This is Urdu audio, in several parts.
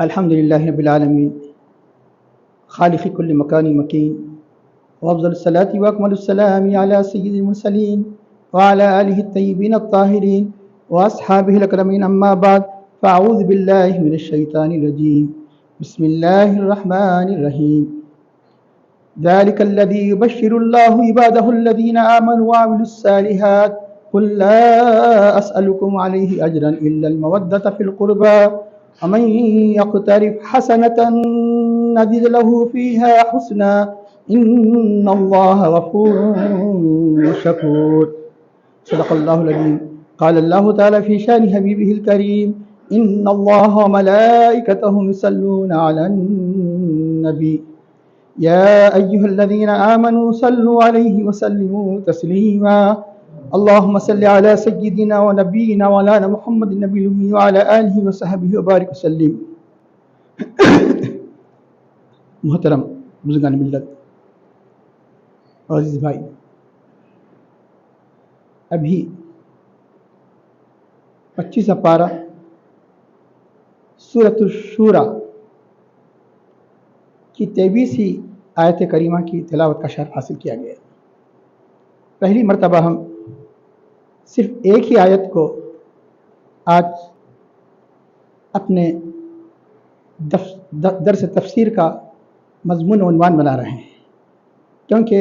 الحمد لله رب العالمين خالق كل مكان مكين وأفضل الصلاة وأكمل السلام على سيد المرسلين وعلى آله الطيبين الطاهرين وأصحابه الأكرمين أما بعد فأعوذ بالله من الشيطان الرجيم بسم الله الرحمن الرحيم ذلك الذي يبشر الله عباده الذين آمنوا وعملوا الصالحات قل لا أسألكم عليه أجرا إلا المودة في القربى ومن يقترف حسنة نزد له فيها حسنا إن الله غفور شكور صدق الله العظيم قال الله تعالى في شان حبيبه الكريم إن الله وملائكته يصلون على النبي يا أيها الذين آمنوا صلوا عليه وسلموا تسليما اللهم صل على سيدنا ونبينا مولانا محمد النبي الأمي وعلى آله وصحبه وبارك وسلم. محترم بزرگان ملت عزیز بھائی، ابھی 25 پارہ سورۃ الشورى کی 23 آیت کریمہ کی تلاوت کا شرف حاصل کیا گیا. پہلی مرتبہ ہم صرف ایک ہی آیت کو آج اپنے درس تفسیر کا مضمون و عنوان بنا رہے ہیں، کیونکہ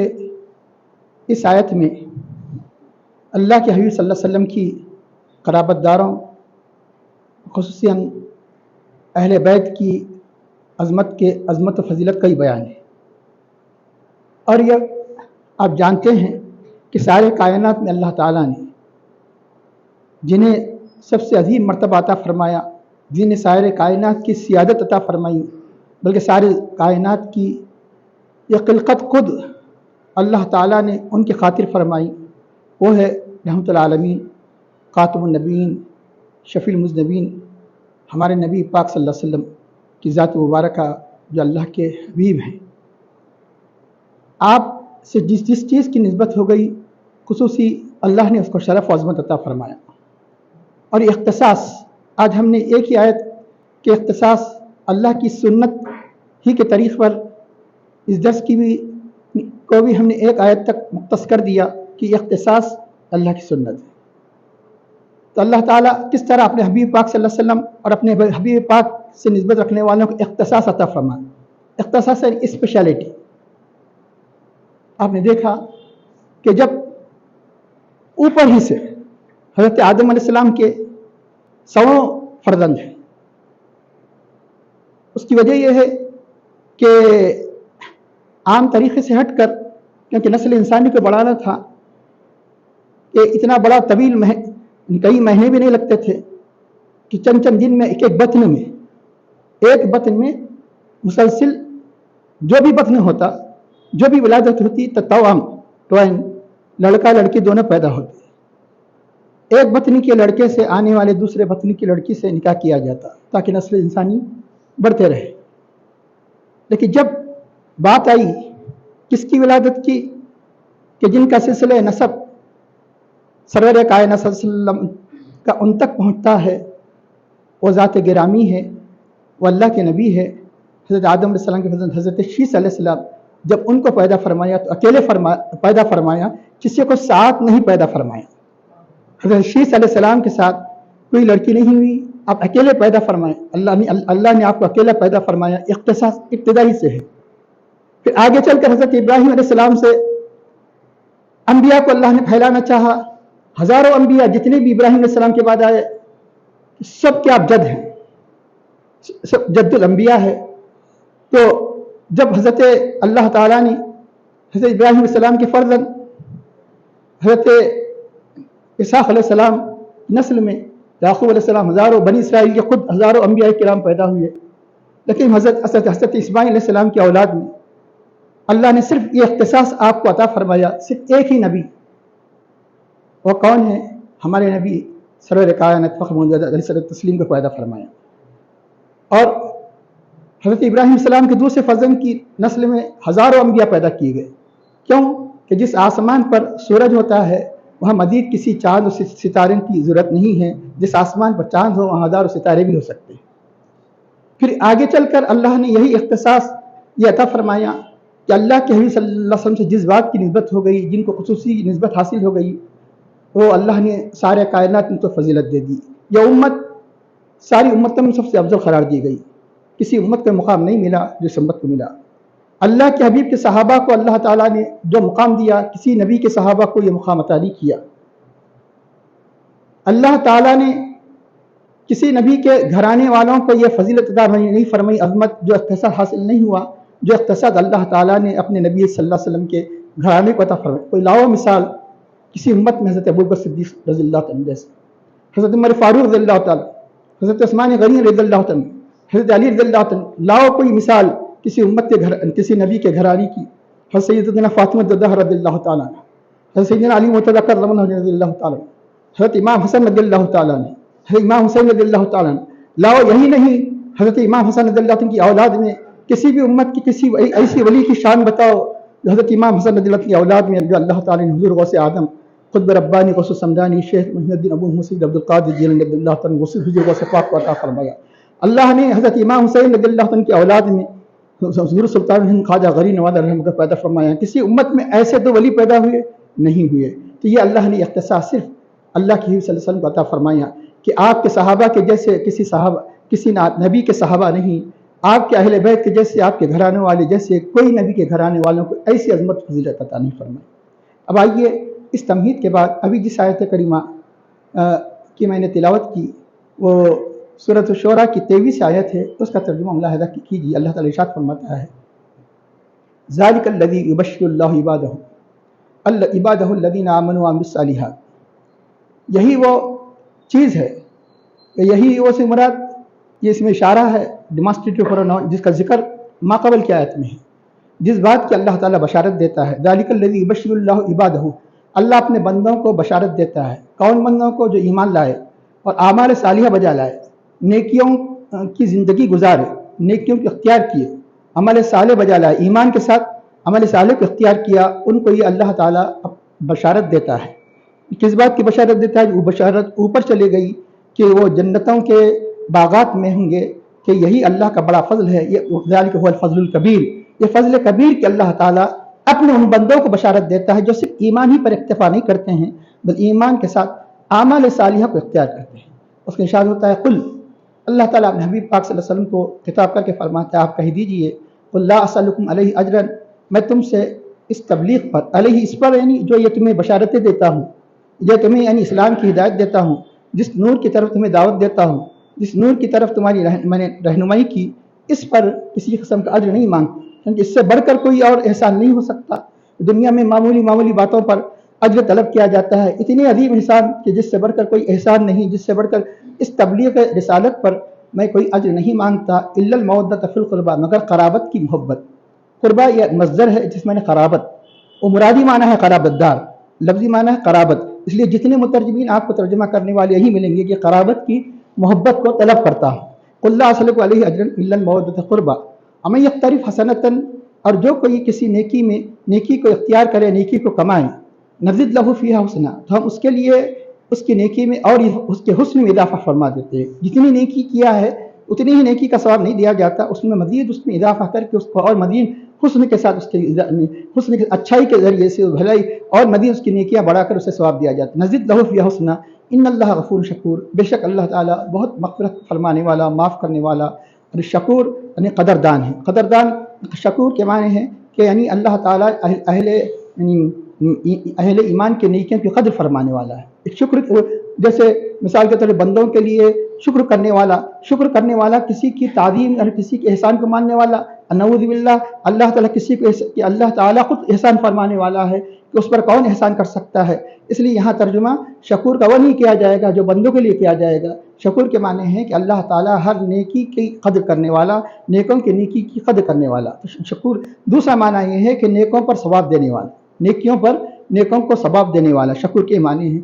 اس آیت میں اللہ کے حبیب صلی اللہ علیہ وسلم کی قرابت داروں خصوصاً اہل بیت کی عظمت و فضیلت کا ہی بیان ہے. اور یہ آپ جانتے ہیں کہ سارے کائنات میں اللہ تعالیٰ نے جنہیں سب سے عظیم مرتبہ عطا فرمایا، جنہیں سارے کائنات کی سیادت عطا فرمائی، بلکہ سارے کائنات کی یہ خلقت خود اللہ تعالیٰ نے ان کی خاطر فرمائی، وہ ہے رحمت العالمین، خاتم النبیین، شفیع المذنبین، ہمارے نبی پاک صلی اللہ علیہ وسلم کی ذات مبارکہ جو اللہ کے حبیب ہیں. آپ سے جس چیز کی نسبت ہو گئی خصوصی اللہ نے اس کو شرف و عظمت عطا فرمایا. اور یہ اختصاص آج ہم نے ایک ہی آیت کے اختصاص اللہ کی سنت ہی کے طریق پر اس درس کو بھی ہم نے ایک آیت تک مختص کر دیا کہ یہ اختصاص اللہ کی سنت ہے. تو اللہ تعالیٰ کس طرح اپنے حبیب پاک صلی اللہ علیہ وسلم اور اپنے حبیب پاک سے نسبت رکھنے والوں کو اختصاص عطا فرمایا. اختصاص ہے اسپیشلٹی. آپ نے دیکھا کہ جب اوپر ہی سے حضرت آدم علیہ السلام کے 100 فرزند ہیں، اس کی وجہ یہ ہے کہ عام طریقے سے ہٹ کر، کیونکہ نسل انسانی کو بڑھانا تھا کہ اتنا بڑا طویل کئی مہینے بھی نہیں لگتے تھے کہ چند دن میں ایک بطن میں مسلسل جو بھی بطن ہوتا، جو بھی ولادت ہوتی تو ٹوائن لڑکا لڑکی دونوں پیدا ہوتے. ایک بطن کے لڑکے سے آنے والے دوسرے بطن کی لڑکی سے نکاح کیا جاتا تاکہ نسل انسانی بڑھتے رہے. لیکن جب بات آئی کس کی ولادت کی کہ جن کا سلسلہ نسب سرور کائنات صلی اللہ علیہ وسلم کا ان تک پہنچتا ہے، وہ ذات گرامی ہے، وہ اللہ کے نبی ہے. حضرت آدم علیہ السلام کے فرزند حضرت شیس علیہ السلام جب ان کو پیدا فرمایا تو اکیلے پیدا فرمایا، کسی کو ساتھ نہیں پیدا فرمایا. حضرت شیس علیہ السلام کے ساتھ کوئی لڑکی نہیں ہوئی، آپ اکیلے پیدا فرمائے. اللہ نے آپ کو اکیلا پیدا فرمایا. اختصاص ابتدائی سے ہے. پھر آگے چل کر حضرت ابراہیم علیہ السلام سے انبیاء کو اللہ نے پھیلانا چاہا. ہزاروں انبیاء جتنے بھی ابراہیم علیہ السلام کے بعد آئے سب کے آپ جد ہیں، سب جد الانبیاء ہے. تو جب حضرت اللہ تعالیٰ نے حضرت ابراہیم علیہ السلام کے فرزند حضرت اسحاق علیہ السلام نسل میں یعقوب علیہ السلام ہزاروں بنی اسرائیل کے خود ہزاروں انبیاء کرام پیدا ہوئے، لیکن حضرت اسماعیل علیہ السلام کی اولاد میں اللہ نے صرف یہ اختصاص آپ کو عطا فرمایا، صرف ایک ہی نبی. وہ کون ہے؟ ہمارے نبی سرور کائنات فخر علیہ الصلوۃ والتسلیم کو پیدا فرمایا. اور حضرت ابراہیم علیہ السلام کے دوسرے فرزند کی نسل میں ہزاروں انبیاء پیدا کیے گئے. کیوں کہ جس آسمان پر سورج ہوتا ہے وہاں مزید کسی چاند و ستارے کی ضرورت نہیں ہے. جس آسمان پر چاند ہو وہاں ہزاروں ستارے بھی ہو سکتے ہیں. پھر آگے چل کر اللہ نے یہی اختصاص یہ عطا فرمایا کہ اللہ کے حبیب صلی اللہ علیہ وسلم سے جس بات کی نسبت ہو گئی، جن کو خصوصی نسبت حاصل ہو گئی، وہ اللہ نے سارے کائنات میں تو فضیلت دے دی۔ یہ امت ساری امتوں میں سب سے افضل قرار دی گئی، کسی امت کو مقام نہیں ملا جس امت کو ملا۔ اللہ کے حبیب کے صحابہ کو اللہ تعالیٰ نے جو مقام دیا، کسی نبی کے صحابہ کو یہ مقام عطا نہیں کیا۔ اللہ تعالیٰ نے کسی نبی کے گھرانے والوں کو یہ فضیلت عطا نہیں فرمائی، عظمت، جو اختصاص حاصل نہیں ہوا، جو اختصاص اللہ تعالیٰ نے اپنے نبی صلی اللہ علیہ وسلم کے گھرانے کو عطا فرمائی۔ کوئی لاؤ مثال کسی امت میں حضرت ابوبکر صدیق رضی اللہ تعالیٰ جیسے، حضرت عمر فاروق رضی اللہ تعالیٰ، حضرت عثمان غنی رضی اللہ تعالیٰ، حضرت علی رضی اللہ تعالیٰ، لاؤ کوئی مثال کسی امت کے گھر، کسی نبی کے گھرانے کی، حضرت سیدنا فاطمہ الزہرا رضی اللہ تعالیٰ، حضرت سیدنا علی مرتضیٰ کرم اللہ رضی اللہ تعالیٰ، حضرت امام حسن رضی اللہ تعالیٰ، حضرت امام حسین رضی اللہ تعالیٰ۔ لاؤ یہی نہیں، حضرت امام حسن رضی اللہ تعالیٰ کی اولاد میں کسی بھی امت کی کسی ایسی ولی کی شان بتاؤ جو حضرت امام حسن رضی اللہ تعالیٰ کی اولاد میں جو اللہ تعالیٰ نے حضور غوث اعظم خطب ربانی غوث سمدانی شیخ محی الدین ابو مسعود عبد القادر جیلانی رضی اللہ تعالیٰ حضور غوث پاک کو عطا فرمایا۔ اللہ نے حضرت امام حسین رضی اللہ تعالیٰ کی اولاد میں حضور سلطان الہند خواجہ غری نواز رحمۃ اللہ پیدا فرمایا۔ کسی امت میں ایسے تو ولی پیدا ہوئے نہیں ہوئے۔ تو یہ اللہ نے اختصاص صرف اللہ کے حبیب صلی اللہ علیہ وسلم کو عطا فرمایا کہ آپ کے صحابہ کے جیسے کسی نبی کے صحابہ نہیں، آپ کے اہل بیت کے جیسے، آپ کے گھرانے والے جیسے کوئی نبی کے گھرانے والوں کو ایسی عظمت فضیلت عطا نہیں فرمائی۔ اب آئیے اس تمہید کے بعد ابھی جس آیت کریمہ کی میں نے تلاوت کی وہ سورۃ الشعراء کی 23 آیت ہے، اس کا ترجمہ ملاحظہ کیجیے۔ اللہ تعالیٰ ارشاد فرماتا ہے ذالک الذی یبشر اللہ عبادہ الذین آمنوا وعملوا الصالحات، یہی وہ چیز ہے، یہی وہ سے مراد، یہ اس میں اشارہ ہے ڈیمانسٹریٹو پروناؤن جس کا ذکر ماقبل کی آیت میں ہے، جس بات کی اللہ تعالیٰ بشارت دیتا ہے۔ ذالک الذی یبشر اللہ عبادہ، اللہ اپنے بندوں کو بشارت دیتا ہے۔ کون بندوں کو؟ جو ایمان لائے اور اعمال صالحہ بجا لائے، نیکیوں کی زندگی گزارے، نیکیوں کو اختیار کیے، عمل صالح بجا لائے، ایمان کے ساتھ عمل صالح کو اختیار کیا، ان کو یہ اللہ تعالیٰ بشارت دیتا ہے۔ کس بات کی بشارت دیتا ہے؟ وہ بشارت اوپر چلے گئی کہ وہ جنتوں کے باغات میں ہوں گے، کہ یہی اللہ کا بڑا فضل ہے، یہ ذالک هو الفضل الکبیر، یہ فضل کبیر کہ اللہ تعالیٰ اپنے ان بندوں کو بشارت دیتا ہے جو صرف ایمان ہی پر اکتفا نہیں کرتے ہیں بلکہ ایمان کے ساتھ اعمال صالحہ کو اختیار کرتے ہیں۔ اس کا ارشاد ہوتا ہے قل، اللہ تعالیٰ اپنے حبیب پاک صلی اللہ علیہ وسلم کو خطاب کر کے فرماتا ہے آپ کہہ دیجئے قل لا اسألکم علیہ اجرا، میں تم سے اس تبلیغ پر، علیہ اس پر یعنی جو یہ تمہیں بشارتیں دیتا ہوں، جو تمہیں یعنی اسلام کی ہدایت دیتا ہوں، جس نور کی طرف تمہیں دعوت دیتا ہوں، جس نور کی طرف تمہاری میں نے رہنمائی کی، اس پر کسی قسم کا اجر نہیں مانگتا، کیونکہ اس سے بڑھ کر کوئی اور احسان نہیں ہو سکتا۔ دنیا میں معمولی باتوں پر اجر طلب کیا جاتا ہے، اتنی عظیم احسان کہ جس سے بڑھ کر کوئی احسان نہیں، جس سے بڑھ کر اس تبلیغ رسالت پر میں کوئی اجر نہیں مانگتا۔ الا المودۃ فی القربى، مگر قرابت کی محبت۔ قربہ یہ مصدر ہے جس میں نے قرابت، وہ مرادی معنی ہے قرابت دار، لفظی معنی ہے قرابت، اس لیے جتنے مترجمین آپ کو ترجمہ کرنے والے یہی ملیں گے کہ قرابت کی محبت کو طلب کرتا ہوں۔ قل لا اسألکم علیہ اجرا الا المودۃ قربى ومن یقترف حسنۃ، اور جو کوئی کسی نیکی میں نیکی کو اختیار کرے، نیکی کو کمائے، نزد لہ فیہا حسنا، تو ہم اس کے لیے اس کی نیکی میں اور اس کے حسن میں اضافہ فرما دیتے ہیں۔ جتنی نیکی کیا ہے اتنی ہی نیکی کا ثواب نہیں دیا جاتا، اس میں مزید اس میں اضافہ کر کے اس کو اور مزید حسن کے ساتھ، اس کے حسن کی اچھائی کے ذریعے سے بھلائی اور مزید اس کی نیکیاں بڑھا کر اسے ثواب دیا جاتا ہے۔ نزد لہ فیہا حسنا ان اللہ غفور شکور، بے شک اللہ تعالیٰ بہت مغفرت فرمانے والا، معاف کرنے والا، اور شکور یعنی قدردان ہے۔ قدردان شکور کے معنی ہے کہ یعنی اللہ تعالیٰ اہل ایمان کے نیکیوں کی قدر فرمانے والا ہے۔ ایک شکر، جیسے مثال کے طور پر بندوں کے لیے شکر کرنے والا کسی کی تعظیم اور کسی کے احسان کو ماننے والا، نعوذ باللہ اللہ تعالیٰ کسی کو کہ اللہ تعالیٰ خود احسان فرمانے والا ہے کہ اس پر کون احسان کر سکتا ہے، اس لیے یہاں ترجمہ شکور کا وہ نہیں کیا جائے گا جو بندوں کے لیے کیا جائے گا۔ شکور کے معنی ہے کہ اللہ تعالیٰ ہر نیکی کی قدر کرنے والا، نیکوں کی نیکی کی قدر کرنے والا۔ شکور دوسرا معنی یہ ہے کہ نیکوں پر ثواب دینے والا، نیکوں کو ثواب دینے والا، شکور کے معنی ہے۔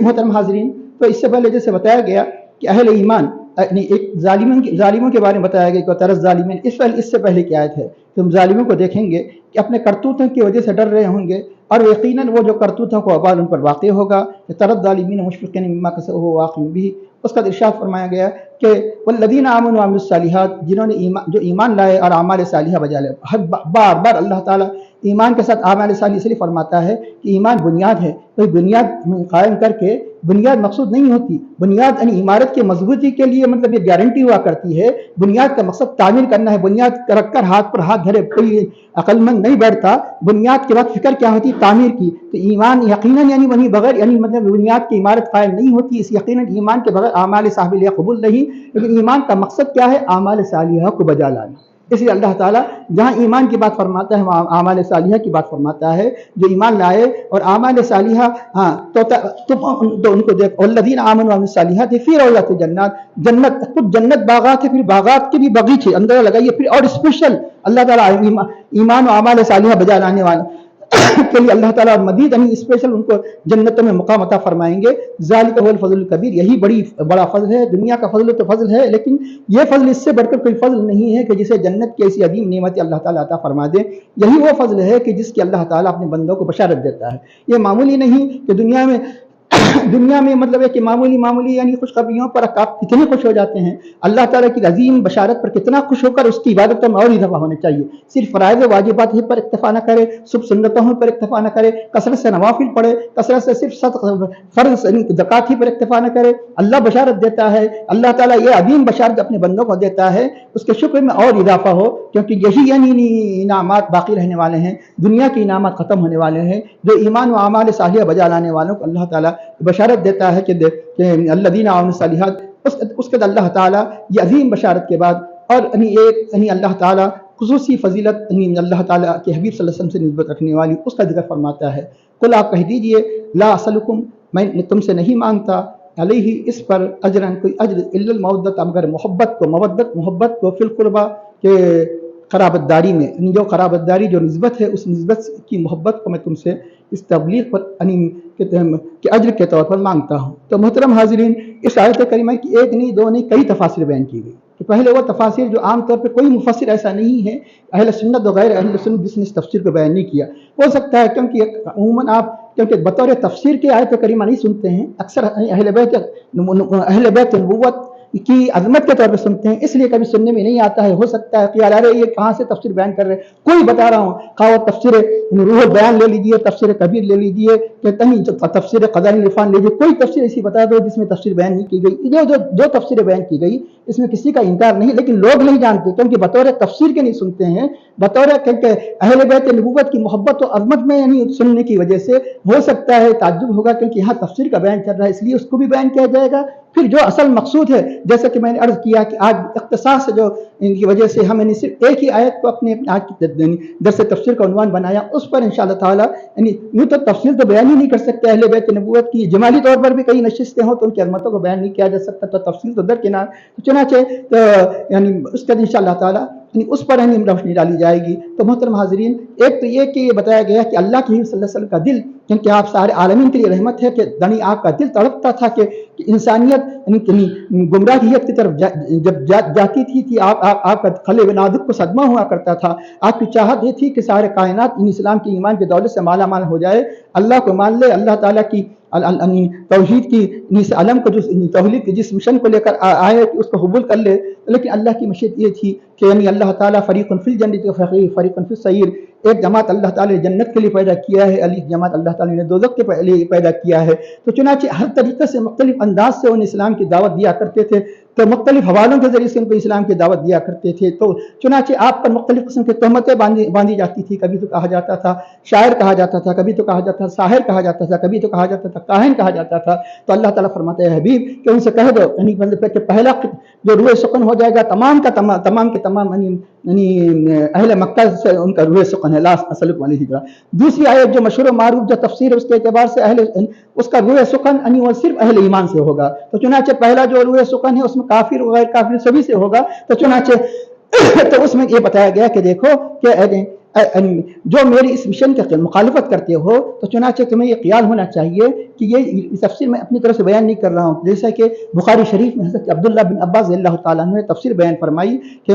محترم حاضرین، تو اس سے پہلے جیسے بتایا گیا کہ اہل ایمان ایک ظالموں کے بارے میں بتایا گیا کہ ترس ظالمین، اس سے پہلے کی آیت ہے کہ ہم ظالموں کو دیکھیں گے کہ اپنے کرتوتوں کی وجہ سے ڈر رہے ہوں گے، اور یقیناً وہ جو کرتوتوں کو وبال ان پر واقع ہوگا کہ ترس ظالمین مشفقین مما کسبوا واقع بھی، اس کا ارشاد فرمایا گیا کہ والذین آمنوا وعملوا الصالحات، جنہوں نے جو ایمان لائے اور اعمال صالحہ بجا لائے۔ بار بار اللہ تعالیٰ ایمان کے ساتھ اعمال صالحہ اس لیے فرماتا ہے کہ ایمان بنیاد ہے، کوئی بنیاد قائم کر کے بنیاد مقصود نہیں ہوتی، بنیاد یعنی عمارت کی مضبوطی کے لیے مطلب یہ گارنٹی ہوا کرتی ہے، بنیاد کا مقصد تعمیر کرنا ہے، بنیاد رکھ کر ہاتھ پر ہاتھ دھرے کوئی عقل مند نہیں بیٹھتا، بنیاد کے وقت فکر کیا ہوتی؟ تعمیر کی۔ تو ایمان یقیناً یعنی وہیں بغیر یعنی مطلب بنیاد کی عمارت قائم نہیں ہوتی، اس یقیناً ایمان کے بغیر اعمال صالحہ قبول نہیں، لیکن ایمان کا مقصد کیا ہے؟ اعمال صالحہ کو بجا لانا۔ اس لیے اللہ تعالیٰ جہاں ایمان کی بات فرماتا ہے وہاں اعمال صالحہ کی بات فرماتا ہے، جو ایمان لائے اور اعمال صالحہ تو ان کو دیکھ والذین آمنوا وعملوا الصالحات فی روضات الجنات، جنت خود جنت باغات ہے، پھر باغات کے بھی باغیچے اندر لگائیے، پھر اور اسپیشل اللہ تعالیٰ ایمان و اعمال صالحہ بجا لانے والے کے لیے اللہ تعالیٰ مزید اسپیشل ان کو جنتوں میں مقام عطا فرمائیں گے۔ ذالک هو الفضل الکبیر، یہی بڑا فضل ہے۔ دنیا کا فضل تو فضل ہے، لیکن یہ فضل اس سے بڑھ کر کوئی فضل نہیں ہے کہ جسے جنت کی ایسی عظیم نعمت اللہ تعالیٰ عطا فرما دے۔ یہی وہ فضل ہے کہ جس کی اللہ تعالیٰ اپنے بندوں کو بشارت دیتا ہے۔ یہ معمولی نہیں کہ دنیا میں مطلب ہے کہ معمولی یعنی خوشخبریوں پر آپ کتنے خوش ہو جاتے ہیں، اللہ تعالیٰ کی عظیم بشارت پر کتنا خوش ہو کر اس کی عبادتوں میں اور اضافہ ہونا چاہیے۔ صرف فرائض و واجبات ہی پر اکتفا نہ کرے، صرف سنتوں پر اکتفا نہ کرے، کثرت سے نوافل پڑھے، کثرت سے صرف فرض زکات ہی پر اکتفا نہ کرے۔ اللہ بشارت دیتا ہے، اللہ تعالیٰ یہ عظیم بشارت اپنے بندوں کو دیتا ہے، اس کے شکر میں اور اضافہ ہو، کیونکہ یہی یعنی انعامات باقی رہنے والے ہیں، دنیا کے انعامات ختم ہونے والے ہیں۔ جو ایمان و اعمال صالحہ بجا لانے والوں کو اللہ تعالیٰ بشارت دیتا ہے کہ الذین آمنوا الصالحات، اس کے اللہ تعالیٰ یہ عظیم بشارت کے بعد اور اللہ تعالیٰ خصوصی فضیلت اللہ تعالیٰ کے حبیب صلی اللہ علیہ وسلم سے نسبت رکھنے والی اس کا ذکر فرماتا ہے۔ قل آپ کہہ دیجئے لا اسألکم، میں تم سے نہیں مانگتا علیہ اس پر اجرن کوئی اجر الا المودۃ، مگر محبت کو فی القربہ کہ قرابت داری میں، جو قرابت داری جو نسبت ہے اس نسبت کی محبت کو میں تم سے اس تبلیغ پر کہ اجر کے طور پر مانگتا ہوں۔ تو محترم حاضرین، اس آیت کریمہ کی ایک نہیں دو نہیں کئی تفاسیر بیان کی گئی۔ کہ پہلے وہ تفاسیر جو عام طور پہ کوئی مفسر ایسا نہیں ہے اہل سنت و غیر اہل سنت جس نے اس تفسیر کو بیان نہیں کیا، ہو سکتا ہے کیونکہ عموماً آپ کیونکہ بطور تفسیر کے آیت کریمہ نہیں سنتے ہیں، اکثر اہل بیت نبوت کی عظمت کے طور پہ سنتے ہیں، اس لیے کبھی سننے میں نہیں آتا ہے۔ ہو سکتا ہے کہ ارے یہ کہاں سے تفسیر بیان کر رہے ہیں، کوئی بتا رہا ہوں، خواہ تفسیر روح البیان لے لیجیے، تفسیر کبیر لے لیجیے، تفسیر قضاء العرفان لے لیجیے، کوئی تفسیر ایسی بتا دو جس میں تفسیر بیان نہیں کی گئی۔ جو تفسیر بیان کی گئی اس میں کسی کا انکار نہیں، لیکن لوگ نہیں جانتے کیونکہ بطور تفسیر کے نہیں سنتے ہیں، بطور اہل بیت نبوت کی محبت و عظمت میں یعنی سننے کی وجہ سے ہو سکتا ہے تعجب ہوگا کیونکہ یہاں تفسیر کا بیان چل رہا ہے، اس لیے اس کو بھی بیان کیا جائے گا۔ پھر جو اصل مقصود ہے، جیسا کہ میں نے عرض کیا کہ آج اختصاص جو ان کی وجہ سے ہم نے صرف ایک ہی آیت کو اپنے آج کی درس تفسیر کا عنوان بنایا، اس پر انشاءاللہ تعالیٰ یعنی یوں تو تفصیل تو بیان ہی نہیں کر سکتے، اہل بیت نبوت کی جمالی طور پر بھی کئی نشستیں ہوں تو ان کی عظمتوں کو بیان نہیں کیا جا سکتا، تو تفصیل تو درکنار، تو چنانچہ یعنی اس کا انشاءاللہ تعالیٰ اس پر روشنی ڈالی جائے گی۔ تو محترم حاضرین، ایک تو یہ کہ یہ بتایا گیا کہ اللہ کے حبیب صلی اللہ علیہ وسلم کا دل، کیونکہ آپ سارے عالمین کے لیے رحمت ہے، کہ آپ کا دل تڑپتا تھا کہ انسانیت گمراہیت کی طرف جب جاتی تھی کہ آپ کا قلب نازک کو صدمہ ہوا کرتا تھا، آپ کی چاہت یہ تھی کہ سارے کائنات اسلام کی ایمان کی دولت سے مالا مال ہو جائے، اللہ کو مان لے، اللہ تعالیٰ کی توحید کی اس علم کو توحید کی جس مشن کو لے کر آئے اس کو قبول کر لے، لیکن اللہ کی مشیت یہ تھی کہ یعنی اللہ تعالیٰ فریق فی الجنت و فریق فی السعیر، ایک جماعت اللہ تعالیٰ نے جنت کے لیے پیدا کیا ہے، ایک جماعت اللہ تعالیٰ نے دوزخ کے لیے پیدا کیا ہے۔ تو چنانچہ ہر طریقے سے مختلف انداز سے ان اسلام کی دعوت دیا کرتے تھے، تو مختلف حوالوں کے ذریعے سے ان کو اسلام کی دعوت دیا کرتے تھے، تو چنانچہ آپ پر مختلف قسم کی تہمتیں باندھی جاتی تھی، کبھی تو کہا جاتا تھا شاعر کہا جاتا تھا، کبھی تو کہا جاتا تھا ساحر کہا جاتا تھا، کبھی تو کہا جاتا تھا کاہن کہا جاتا تھا۔ تو اللہ تعالیٰ فرماتا ہے حبیب کہ ان سے کہہ دو یعنی کہ پہلا جو روح سکون ہو جائے گا تمام کے تمام یعنی اہل مکہ سے ان کا روح سکون ہے، لا اسألکم علیہ اجرا۔ دوسری آیت جو مشہور و معروف جو تفسیر ہے اس کے اعتبار سے اس کا روح سکون یعنی وہ صرف اہل ایمان سے ہوگا، تو چنانچہ پہلا جو روح سکون ہے اس میں کافر و غیر کافر سبھی سے ہوگا، تو چنانچہ تو اس میں یہ بتایا گیا کہ دیکھو کہ جو میری اس مشن کی مخالفت کرتے ہو، تو چنانچہ تمہیں یہ خیال ہونا چاہیے کہ یہ تفسیر میں اپنی طرف سے بیان نہیں کر رہا ہوں، جیسا کہ بخاری شریف میں حضرت عبداللہ بن عباس رضی اللہ تعالیٰ عنہ نے تفسیر بیان فرمائی کہ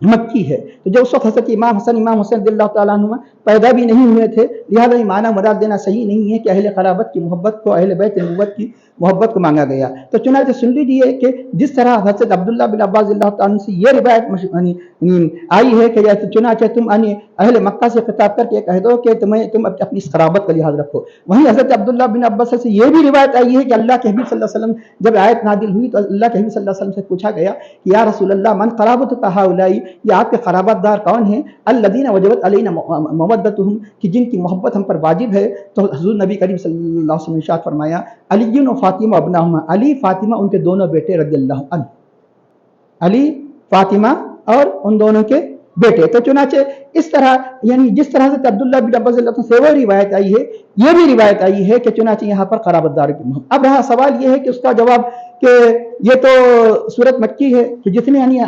مکی ہے. تو جو اس وقت حضرت امام حسن امام حسین رضی اللہ تعالیٰ عنہ پیدا بھی نہیں ہوئے تھے، لہذا یہ معنی مراد دینا صحیح نہیں ہے کہ اہل قرابت کی محبت کو، اہل بیت نبوت کی محبت کو مانگا گیا. تو چنانچہ سن لیجیے کہ جس طرح حضرت عبداللہ بن عباس رضی اللہ تعالیٰ عنہ سے یہ روایت آئی ہے کہ چنانچہ تم اہل مکہ سے خطاب کر کے کہہ دو کہ تم اپنی اس قرابت کا لحاظ رکھو. وہیں حضرت عبداللہ بن عباس سے یہ بھی روایت آئی ہے کہ اللہ کے حبیب صلی اللہ علیہ وسلم جب آیت نازل ہوئی تو اللہ کے حبیب صلی اللہ علیہ وسلم سے پوچھا گیا کہ یا رسول اللہ من قرابتک ہؤلاء، یہ آپ کے قرابت دار کون ہیں؟ الذین وجبت علینا مودتہم، کہ جن کی محبت ہم پر واجب ہے. تو حضور نبی کریم صلی اللہ علیہ وسلم ارشاد فرمایا علی و فاطمہ ابناہما، علی فاطمہ ان کے دونوں بیٹے رضی اللہ عنہ، علی فاطمہ اور ان دونوں کے بیٹے. تو چنانچہ اس طرح یعنی جس طرح سے عبداللہ بن عباس رضی اللہ عنہ سے وہ روایت آئی ہے، یہ بھی روایت آئی ہے کہ چنانچہ یہاں پر قرابت دار کی محبت. اب رہا سوال یہ ہے کہ اس کا جواب کہ یہ تو صورت مکی ہے کہ جتنے یعنی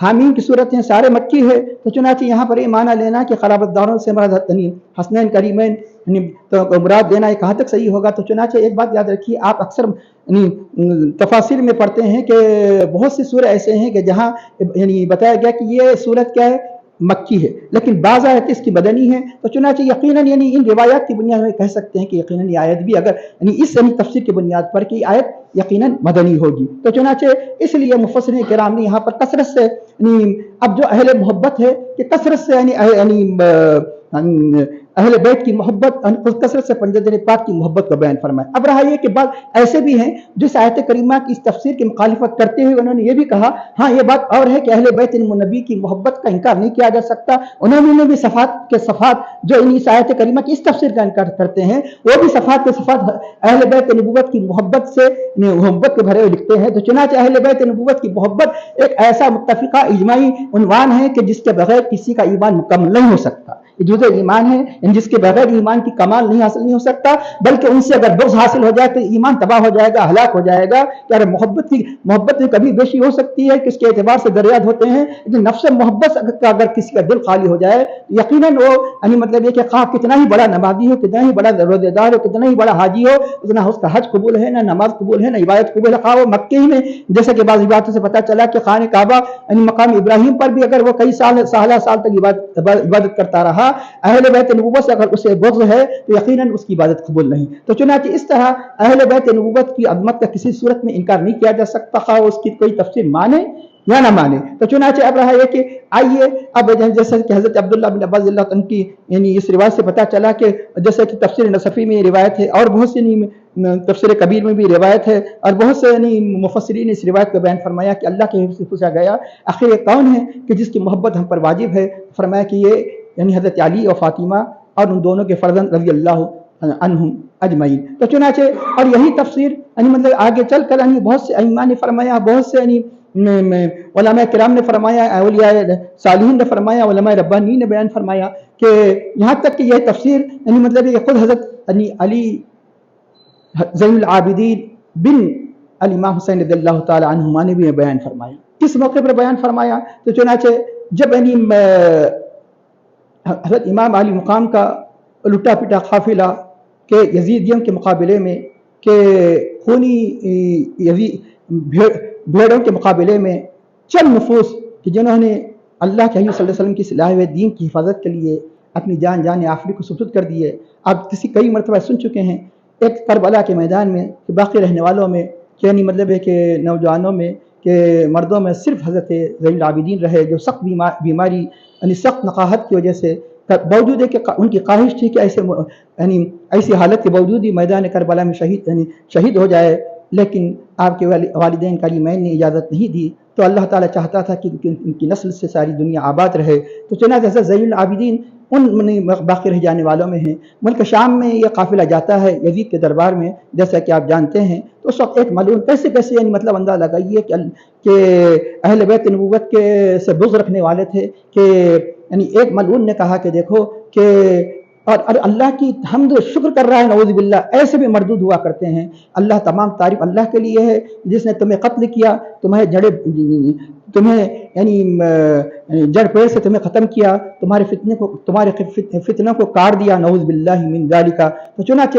حامین کی صورت ہیں سارے مکی ہے. تو چنانچہ یہاں پر یہ معنی لینا کہ قرابت داروں سے مراد حسنین کریمین تو مراد دینا یہ کہاں تک صحیح ہوگا؟ تو چنانچہ ایک بات یاد رکھیے، آپ اکثر تفاسیر میں پڑھتے ہیں کہ بہت سی سورہ ایسے ہیں کہ جہاں یعنی بتایا گیا کہ یہ صورت کیا ہے، مکی ہے، لیکن بعض آیت اس کی مدنی ہے. تو چنانچہ یقیناً یعنی ان روایات کی بنیاد میں کہہ سکتے ہیں کہ یقیناً یہ آیت بھی اگر یعنی اس تفسیر کی بنیاد پر کہ آیت یقیناً مدنی ہوگی. تو چنانچہ اس لیے مفسرین کرام نے یہاں پر کثرت سے یعنی اب جو اہل محبت ہے کہ کثرت سے یعنی اہل بیت کی محبت کثرت سے پنجدین پاک کی محبت کا بیان فرمایا. اب رہا یہ کہ بعض ایسے بھی ہیں جو اس آیت کریمہ کی اس تفسیر کی مخالفت کرتے ہوئے انہوں نے یہ بھی کہا ہاں یہ بات اور ہے کہ اہل بیت نبی کی محبت کا انکار نہیں کیا جا سکتا. انہوں نے بھی صفات جو اس آیت کریمہ کی اس تفسیر کا انکار کرتے ہیں وہ بھی صفات اہل بیت نبوت کی محبت کے بھرے ہوئے لکھتے ہیں. تو چنانچہ اہل بیت نبوت کی محبت ایک ایسا متفقہ اجماعی عنوان ہے کہ جس کے بغیر کسی کا ایمان مکمل نہیں ہو سکتا. جزء ایمان ہے جس کے بغیر ایمان کی کمال نہیں ہو سکتا، بلکہ ان سے اگر بغض حاصل ہو جائے تو ایمان تباہ ہو جائے گا، ہلاک ہو جائے گا. کہ محبت میں کبھی بیشی ہو سکتی ہے کہ اس کے اعتبار سے دریات ہوتے ہیں، لیکن نفس محبت کا اگر کسی کا دل خالی ہو جائے یقیناً وہ یعنی مطلب یہ کہ خواہ کتنا ہی بڑا نمازی ہو، کتنا ہی بڑا روزے دار ہو، کتنا ہی بڑا حاجی ہو، اتنا اس کا حج قبول ہے، نہ نماز قبول ہے، نہ عبادت قبول ہے. خواہ وہ مکے ہی میں جیسے کہ بعض عبادتوں سے پتہ چلا کہ خانہ کعبہ یعنی مقام ابراہیم پر بھی اگر وہ کئی سال تک عبادت کرتا رہا، اہل بیت نبوت سے اگر اسے بغض ہے تو یقیناً اس کی عبادت قبول نہیں. تو چنانچہ اس طرح اہل بیت نبوت کی عظمت کا کسی صورت میں انکار نہیں کیا جا سکتا، خواہ اس کی کوئی تفسیر مانے یا نہ مانے. تو چنانچہ اب رہا یہ کہ آئیے اب جیسے کہ حضرت عبداللہ بن عباس رضی اللہ عنہ کی یعنی اس روایت سے پتہ چلا کہ جیسے کہ تفسیر نصفی میں روایت ہے اور بہت سی تفسیر کبیر میں بھی روایت ہے اور بہت سے یعنی مفسرین نے اس روایت کا بیان فرمایا کہ اللہ کے حبیب سے پوچھا گیا آخر یہ کون ہے کہ جس کی محبت ہم پر واجب ہے؟ فرمایا کہ یہ یعنی حضرت علی اور فاطمہ اور ان دونوں کے فرزند رضی اللہ عنہم اجمعین. تو چنانچہ اور یہی تفسیر یعنی مطلب آگے چل کر یعنی بہت سے ائمہ نے فرمایا، بہت سے یعنی علماء کرام نے فرمایا، اولیاء صالحین نے فرمایا، علماء ربانی نے بیان فرمایا کہ یہاں تک کہ یہ تفسیر یعنی مطلب یہ خود حضرت علی زین العابدین بن الامام حسین رضی اللہ تعالی عنہما نے بھی بیان فرمایا. کس موقع پر بیان فرمایا؟ تو چنانچہ جب یعنی حضرت امام علی مقام کا لٹا پٹا قافلہ کہ یزیدیوں کے مقابلے میں کہ خونی بھیڑوں کے مقابلے میں چند نفوس کہ جنہوں نے اللہ کے حبیب صلی اللہ علیہ وسلم کی صلاح و دین کی حفاظت کے لیے اپنی جان آخری کو سپرد کر دیے. آپ کئی مرتبہ سن چکے ہیں ایک کربلا کے میدان میں کہ باقی رہنے والوں میں کہ یعنی مطلب ہے کہ نوجوانوں میں کہ مردوں میں صرف حضرت زین العابدین رہے جو سخت بیماری یعنی سخت نقاہت کی وجہ سے باوجود ہے کہ ان کی خواہش تھی کہ ایسی حالت کے باوجود ہی میدان کربلا میں شہید ہو جائے، لیکن آپ کے والدین کریمین نے اجازت نہیں دی. تو اللہ تعالیٰ چاہتا تھا کہ ان کی نسل سے ساری دنیا آباد رہے. تو چنانچہ حضرت زین العابدین ان باقی رہ جانے والوں میں ہیں. ملک شام میں یہ قافلہ جاتا ہے یزید کے دربار میں جیسا کہ آپ جانتے ہیں. تو اس وقت ایک ملعون کیسے یعنی مطلب اندازہ لگائیے کہ اہل بیت نبوت کے سے بغض رکھنے والے تھے کہ یعنی ایک ملعون نے کہا کہ دیکھو کہ اور اللہ کی حمد و شکر کر رہا ہے، نعوذ باللہ ایسے بھی مردود ہوا کرتے ہیں. اللہ تمام تعریف اللہ کے لیے ہے جس نے تمہیں قتل کیا، تمہیں یعنی جڑ پیر سے تمہیں ختم کیا، تمہارے فتنوں کو کاٹ دیا، نعوذ باللہ من ذالک. تو چنانچہ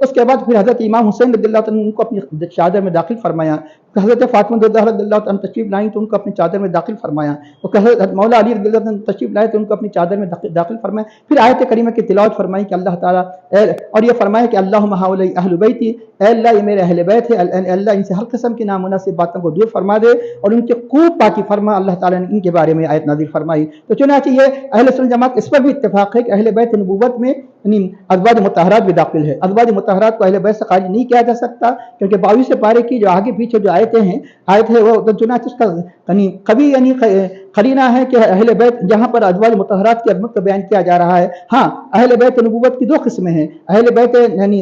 اس کے بعد پھر حضرت امام حسین رضی اللہ عنہ کو اپنی چادر میں داخل فرمایا، حضرت فاطمہ رضی اللہ عنہ تشریف لائیں تو ان کو اپنی چادر میں داخل فرمایا، اور حضرت مولا علی رضی اللہ عنہ تشریف لائے تو ان کو اپنی چادر میں داخل فرمایا، پھر آیت کریمہ کی تلاوت فرمائی کہ اللہ تعالیٰ اور یہ فرمایا کہ اللہم ہؤلاء اہل بیتی، اے اللہ یہ میرے اہل بیت ہے، اللہ ان سے ہر قسم کی نامناسب باتوں کو دور فرما دے اور ان کے خوب پاکی فرما۔ اللہ تعالیٰ نے ان کے بارے میں آیت نازل فرمائی۔ تو چنانچہ یہ اہل سنت جماعت اس پر بھی اتفاق ہے کہ اہل بیت نبوت میں ازواج مطہرات بھی داخل ہے۔ ازواج مطہرات کو اہل بیت سے خارج نہیں کیا جا سکتا، کیونکہ 22 پارے کی جو آگے پیچھے جو آیتیں ہیں وہ چنانچہ اس کا کبھی قرینہ ہے کہ اہل بیت جہاں پر ازواج مطہرات کی عظمت کو بیان کیا جا رہا ہے۔ ہاں اہل بیت نبوت کی دو قسمیں ہیں، اہل بیت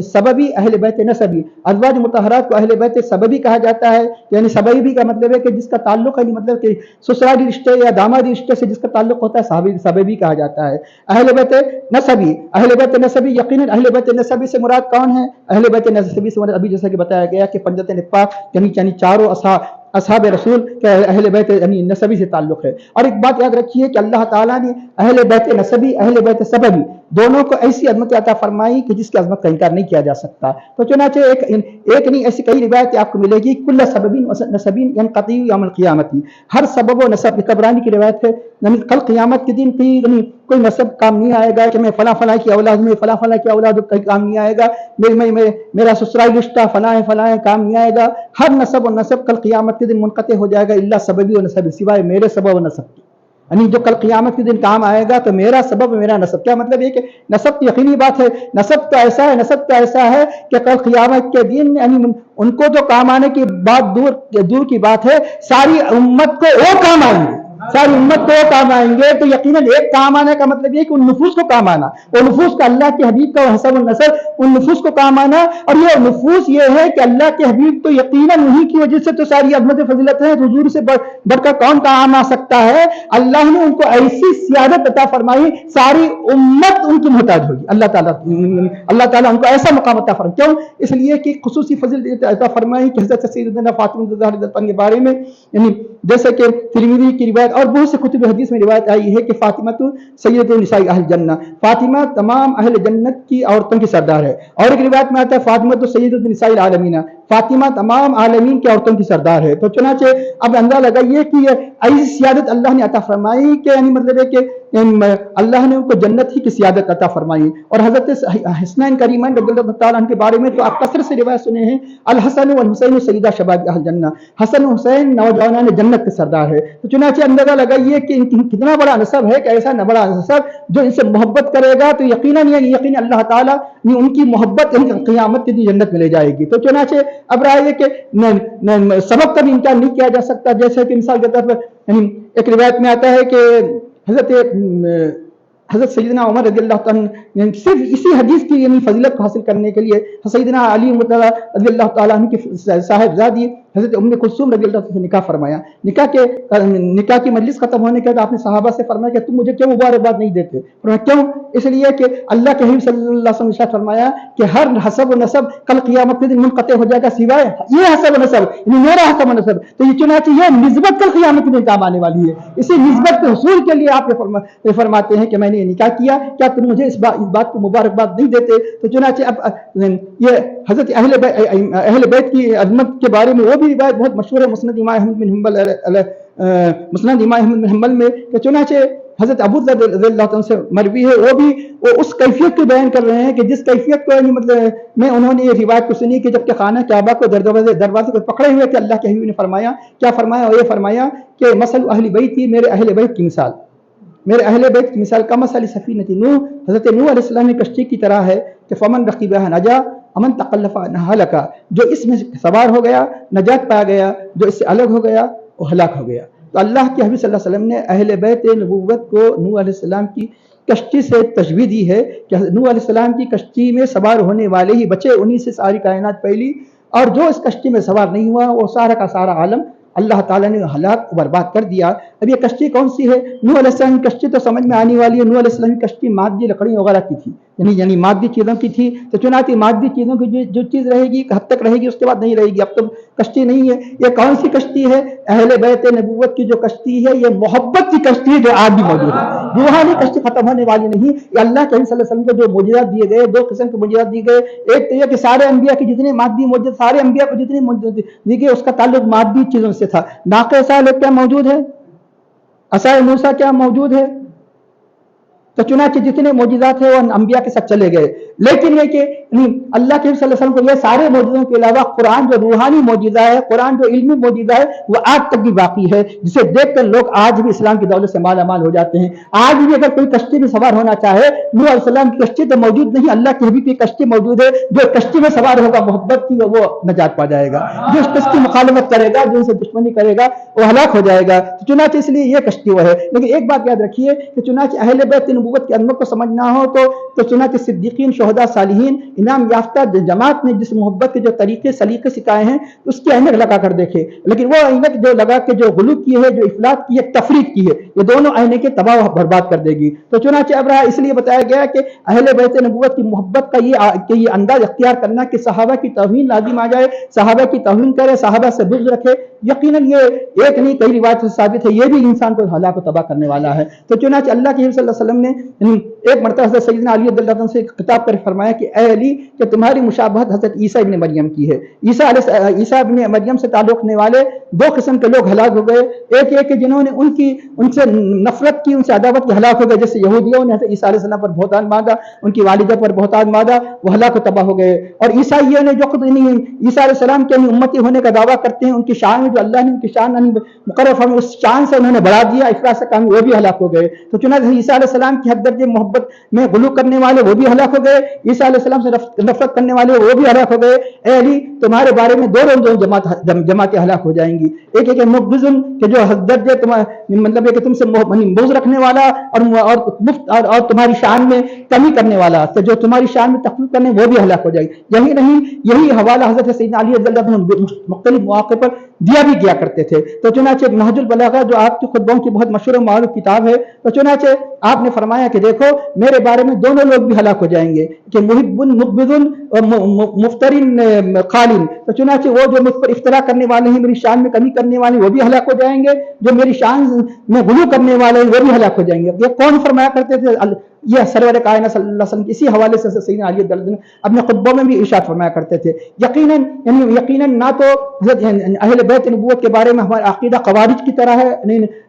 سببی، اہل بیت نسبی۔ ازواج مطہرات کو اہل بیت سببی کہا جاتا ہے، یعنی سببی کا مطلب ہے کہ جس کا تعلق ہے مطلب کہ سسرالی رشتے یا دامادی رشتے سے جس کا تعلق ہوتا ہے سببی کہا جاتا ہے۔ اہل بیت نسبی، اہل بیت نسبی یقیناً اہل بیت نسبی سے مراد کون ہے؟ اہل بیت نسبی سے مراد ابھی جیسا کہ بتایا گیا کہ پنجتین پاک یعنی چاروں اصحاب رسول کے اہل بیت نسبی سے تعلق ہے۔ اور ایک بات یاد رکھیے کہ اللہ تعالیٰ نے اہل بیت نسبی، اہل بیت سببی دونوں کو ایسی عظمت عطا فرمائی کہ جس کی عظمت کا انکار نہیں کیا جا سکتا۔ تو چنانچہ ایک نہیں ایسی کئی روایتیں آپ کو ملے گی، کل سبب نسبین ینقطع یوم القیامت، ہر سبب و نسب، طبرانی کی روایت ہے، یعنی کل قیامت کے دن کوئی نسب کام نہیں آئے گا کہ میں فلاں فلاں کی اولاد میں فلاں فلاں کی اولاد کام نہیں آئے گا، میرا سسرالی رشتہ فلاں فلاں کام نہیں آئے گا، ہر نسب و نسب کل قیامت کے دن منقطع ہو جائے گا الا سببی و نسبی، سوائے میرے سبب و نسب کی، یعنی جو کل قیامت کے دن کام آئے گا تو میرا سبب میرا نسب۔ کیا مطلب یہ کہ نسب تو یقینی بات ہے، نسب تو ایسا ہے کہ کل قیامت کے دن یعنی ان کو تو کام آنے کی بات دور کی بات ہے، ساری امت کو وہ کام آئیں گے، ساری امت کو وہ کام آئیں گے۔ تو یقیناً ایک کام آنے کا مطلب یہ کہ ان نفوس کو کام آنا، وہ نفوس کا اللہ کے حبیب کا حسب النسب، ان نفوس کو کام آنا، اور یہ نفوس یہ ہے کہ اللہ کے حبیب تو یقیناً انہی کی وجہ سے تو ساری عظمت فضیلت ہے، حضور سے بڑھ کر کون کام آ سکتا ہے؟ اللہ نے ان کو ایسی سیادت عطا فرمائی، ساری امت ان کی محتاج ہوگی۔ اللہ تعالیٰ ان کو ایسا مقام عطا فرمائی، کیوں؟ اس لیے کہ خصوصی فضیلت عطا فرمائی کہ حضرت سیدنا فاطمہ رضی اللہ عنہ کے بارے میں یعنی جیسے کہ ترمذی کی روایت اور بہت سے کتب حدیث میں روایت آئی ہے کہ فاطمہ تو سید النساء اہل جنہ، فاطمہ تمام اہل جنت کی عورتوں کی سردار ہے۔ اور ایک روایت میں آتا ہے فاطمہ تو سید النساء العالمین، فاطمہ تمام عالمین کے عورتوں کی سردار ہے۔ تو چنانچہ اب اندازہ لگائیے کہ یہ ایسی سیادت اللہ نے عطا فرمائی کہ یعنی مطلب ہے کہ اللہ نے ان کو جنت ہی کی سیادت عطا فرمائی۔ اور حضرت حسنین کریمین رضی اللہ تعالیٰ عنہ کے بارے میں تو آپ کثرت سے روایت سنے ہیں، الحسن والحسین سیدہ شباب اہل جنہ، حسن حسین نوجوانان جنت کے سردار ہے۔ تو چنانچہ اندازہ لگائیے کہ کتنا بڑا نسب ہے، کہ ایسا بڑا نسب جو ان سے محبت کرے گا تو یقیناً اللہ تعالیٰ نے ان کی محبت قیامت کی جنت میں لے جائے گی۔ تو چنانچہ اب رہا یہ کہ سبب کا بھی انکار نہیں کیا جا سکتا، جیسے کہ مثال کے طور پر ایک روایت میں آتا ہے کہ حضرت سیدنا عمر رضی اللہ عنہ صرف اسی حدیث کی یعنی فضیلت کو حاصل کرنے کے لیے سیدنا علی رضی اللہ تعالیٰ عنہ کی صاحبزادی حضرت ام کلثوم رضی اللہ عنہ سے نکاح فرمایا۔ نکاح کی مجلس ختم ہونے کے بعد آپ نے صحابہ سے فرمایا کہ تم مجھے کیوں مبارکباد نہیں دیتے؟ فرمایا کیوں؟ اس لیے کہ اللہ کے حبیب صلی اللہ علیہ وسلم نے فرمایا کہ ہر حسب و نسب کل قیامت کے دن منقطع ہو جائے گا سوائے یہ حسب و نسب، یعنی میرا حسب و نسب۔ تو یہ چنانچہ یہ نسبت کل قیامت کے دن کام آنے والی ہے، اسی نسبت کے حصول کے لیے آپ فرماتے ہیں کہ میں نے یہ نکاح کیا، کیا تم مجھے اس بات کو مبارکباد نہیں دیتے؟ تو چنانچہ اب یہ حضرت اہل بیت کی عظمت کے بارے میں وہ بھی روایت بہت مشہور ہے مسند امام احمد بن حنبل میں، کہ چنانچہ حضرت ابو ذر رضی اللہ عنہ سے مروی ہے، وہ اس کیفیت کو بیان کر رہے ہیں کہ جس کیفیت کو مطلب میں انہوں نے یہ روایت کو سنی کہ جب کہ خانہ کعبہ کو دروازے کو پکڑے ہوئے کہ اللہ کے حبیب نے فرمایا، کیا فرمایا؟ اور یہ فرمایا کہ مثل اہل بیتی، میرے اہل بیت کی مثال، میرے اہل بیت کی مثال کا مثل سفینۃ نوح، حضرت نوح علیہ السلام کی کشتی کی طرح ہے کہ فمن رقبها نجا امن تکلف عنها ہلکا، جو اس میں سوار ہو گیا نجات پا گیا، جو اس سے الگ ہو گیا وہ ہلاک ہو گیا۔ تو اللہ کے حبیب صلی اللہ علیہ وسلم نے اہل بیت نبوت کو نوح علیہ السلام کی کشتی سے تشبیہ دی ہے کہ نوح علیہ السلام کی کشتی میں سوار ہونے والے ہی بچے، انہی سے ساری کائنات پھیلی، اور جو اس کشتی میں سوار نہیں ہوا وہ سارا کا سارا عالم اللہ تعالیٰ نے ہلاک برباد کر دیا۔ اب یہ کشتی کون سی ہے؟ نوح علیہ السلام کی کشتی تو سمجھ میں آنے والی ہے، نوح علیہ السلام کی کشتی مادی لکڑی وغیرہ کی تھی، یعنی مادی چیزوں کی تھی۔ تو چنانچہ مادی چیزوں کی جو چیز رہے گی حد تک رہے گی، اس کے بعد نہیں رہے گی۔ اب تو کشتی نہیں ہے. یہ کون سی کشتی ہے؟ اہل بیت نبوت کی جو کشتی ہے یہ محبت کی کشتی ہے جو آج بھی موجود ہے. روحانی کشتی ختم ہونے والی نہیں. یہ اللہ کے صلی اللہ علیہ وسلم کو جو معجزات دیے گئے، دو قسم کے معجزات دیے گئے. ایک تو یہ کہ سارے انبیاء کی جتنے مادی معجزات، سارے انبیاء کو جتنے معجزات دی گئی اس کا تعلق مادی چیزوں سے تھا. ناقہ صالح کیا موجود ہے؟ عصا موسیٰ کیا موجود ہے؟ تو چنانچہ جتنے معجزات ہیں وہ انبیاء کے ساتھ چلے گئے. لیکن یہ کہ اللہ کے صلی اللہ علیہ وسلم کو یہ سارے معجزوں کے علاوہ قرآن جو روحانی معجزہ ہے، قرآن جو علمی معجزہ ہے، وہ آج تک بھی باقی ہے، جسے دیکھ کر لوگ آج بھی اسلام کی دولت سے مالا مال ہو جاتے ہیں. آج بھی اگر کوئی کشتی میں سوار ہونا چاہے، نوح علیہ السلام کی کشتی تو موجود نہیں، اللہ کے حبیب کی کشتی موجود ہے. جو کشتی میں سوار ہوگا محبت کی وہ نجات پا جائے گا. جو اس کشتی مخالفت کرے گا، جو ان سے دشمنی کرے گا، وہ ہلاک ہو جائے گا. چنانچہ اس لیے یہ کشتی وہ ہے. لیکن ایک بات یاد رکھیے کہ چنانچہ اہل بیت نبوت کی عظمت کو سمجھنا ہو تو چنانچہ صدیقین، شہداء، صالحین، انعام یافتہ جماعت نے جس محبت کے جو طریقے سلیقے سکھائے ہیں اس کی عینک لگا کر دیکھے. لیکن وہ عینک جو لگا کے جو غلو کی ہے، جو افلاط کی ہے، تفریق کی ہے، یہ دونوں عینکیں تباہ و برباد کر دے گی. تو چنانچہ اب رہا اس لیے بتایا گیا کہ اہل بیت نبوت کی محبت کا یہ انداز اختیار کرنا کہ صحابہ کی توہین لازم آ جائے، صحابہ کی توہین کرے، صحابہ سے بغض رکھے، یقیناً یہ ایک نہیں کئی روایت سے ثابت ہے، یہ بھی انسان کو ہلاک و تباہ کرنے والا ہے. تو چنانچہ اللہ کے صلی اللہ علیہ وسلم نے ایک مرتبہ حضرت سیدنا علی رضی اللہ عنہ سے خطاب کر فرمایا کہ اے علی، کہ تمہاری مشابہت حضرت عیسیٰ ابن مریم کی ہے. عیسیٰ ابن مریم سے تعلق رکھنے والے دو قسم کے لوگ ہلاک ہو گئے. ایک یہ کہ جنہوں نے ان سے نفرت کی، ان سے عداوت کی، ہلاک ہو گئے. جیسے یہودیوں نے حضرت عیسیٰ علیہ السلام پر بہتان باندھا، ان کی والدہ پر بہتان باندھا، وہ ہلاک و تباہ ہو گئے. اور عیسائیوں نے جو خود عیسیٰ علیہ السلام کے امتی ہونے کا دعویٰ کرتے ہیں، ان کی شان میں جو اللہ نے ان کی شان مقرر فرمائی، اس شان سے انہوں نے بڑھا دیا، افراط سے کام، وہ بھی ہلاک ہو گئے. تو چنانچہ عیسیٰ علیہ السلام کی حد درجے محبت میں غلو کرنے والے وہ بھی ہلاک ہو گئے، عیسیٰ علیہ السلام سے نفرت کرنے والے وہ بھی ہلاک ہو گئے. اے علی، تمہارے بارے میں دو جماعتیں ہلاک ہو جائیں گی. ایک ہے کہ مبغضن، کہ جو حد درجے مطلب ہے کہ تم سے بغض رکھنے والا اور تمہاری شان میں کمی کرنے والا، تو جو تمہاری شان میں تخفیف کرنے وہ بھی ہلاک ہو جائے گی. یہی نہیں، یہی حوالہ حضرت سیدنا علی رضی اللہ عنہ مختلف مواقع پر دیا بھی گیا کرتے تھے. تو چنانچہ نہج البلاغہ جو آپ کی خطبوں کی بہت مشہور و معروف کتاب ہے، تو چنانچہ آپ نے فرمایا کہ دیکھو میرے بارے میں دونوں لوگ بھی ہلاک ہو جائیں گے، کہ محب مقبض اور مفترین خالن. تو چنانچہ وہ جو مجھ پر افترا کرنے والے ہیں، میری شان میں کمی کرنے والے ہیں، وہ بھی ہلاک ہو جائیں گے. جو میری شان میں غلو کرنے والے ہیں وہ بھی ہلاک ہو جائیں گے. یہ کون فرمایا کرتے تھے؟ یہ سرور کائنات صلی اللہ علیہ وسلم اسی حوالے سے سیدنا علی رضی اللہ عنہ اپنے خطبوں میں بھی ارشاد فرمایا کرتے تھے. یقیناً نہ تو اہل بیت نبوت کے بارے میں ہمارا عقیدہ خوارج کی طرح ہے،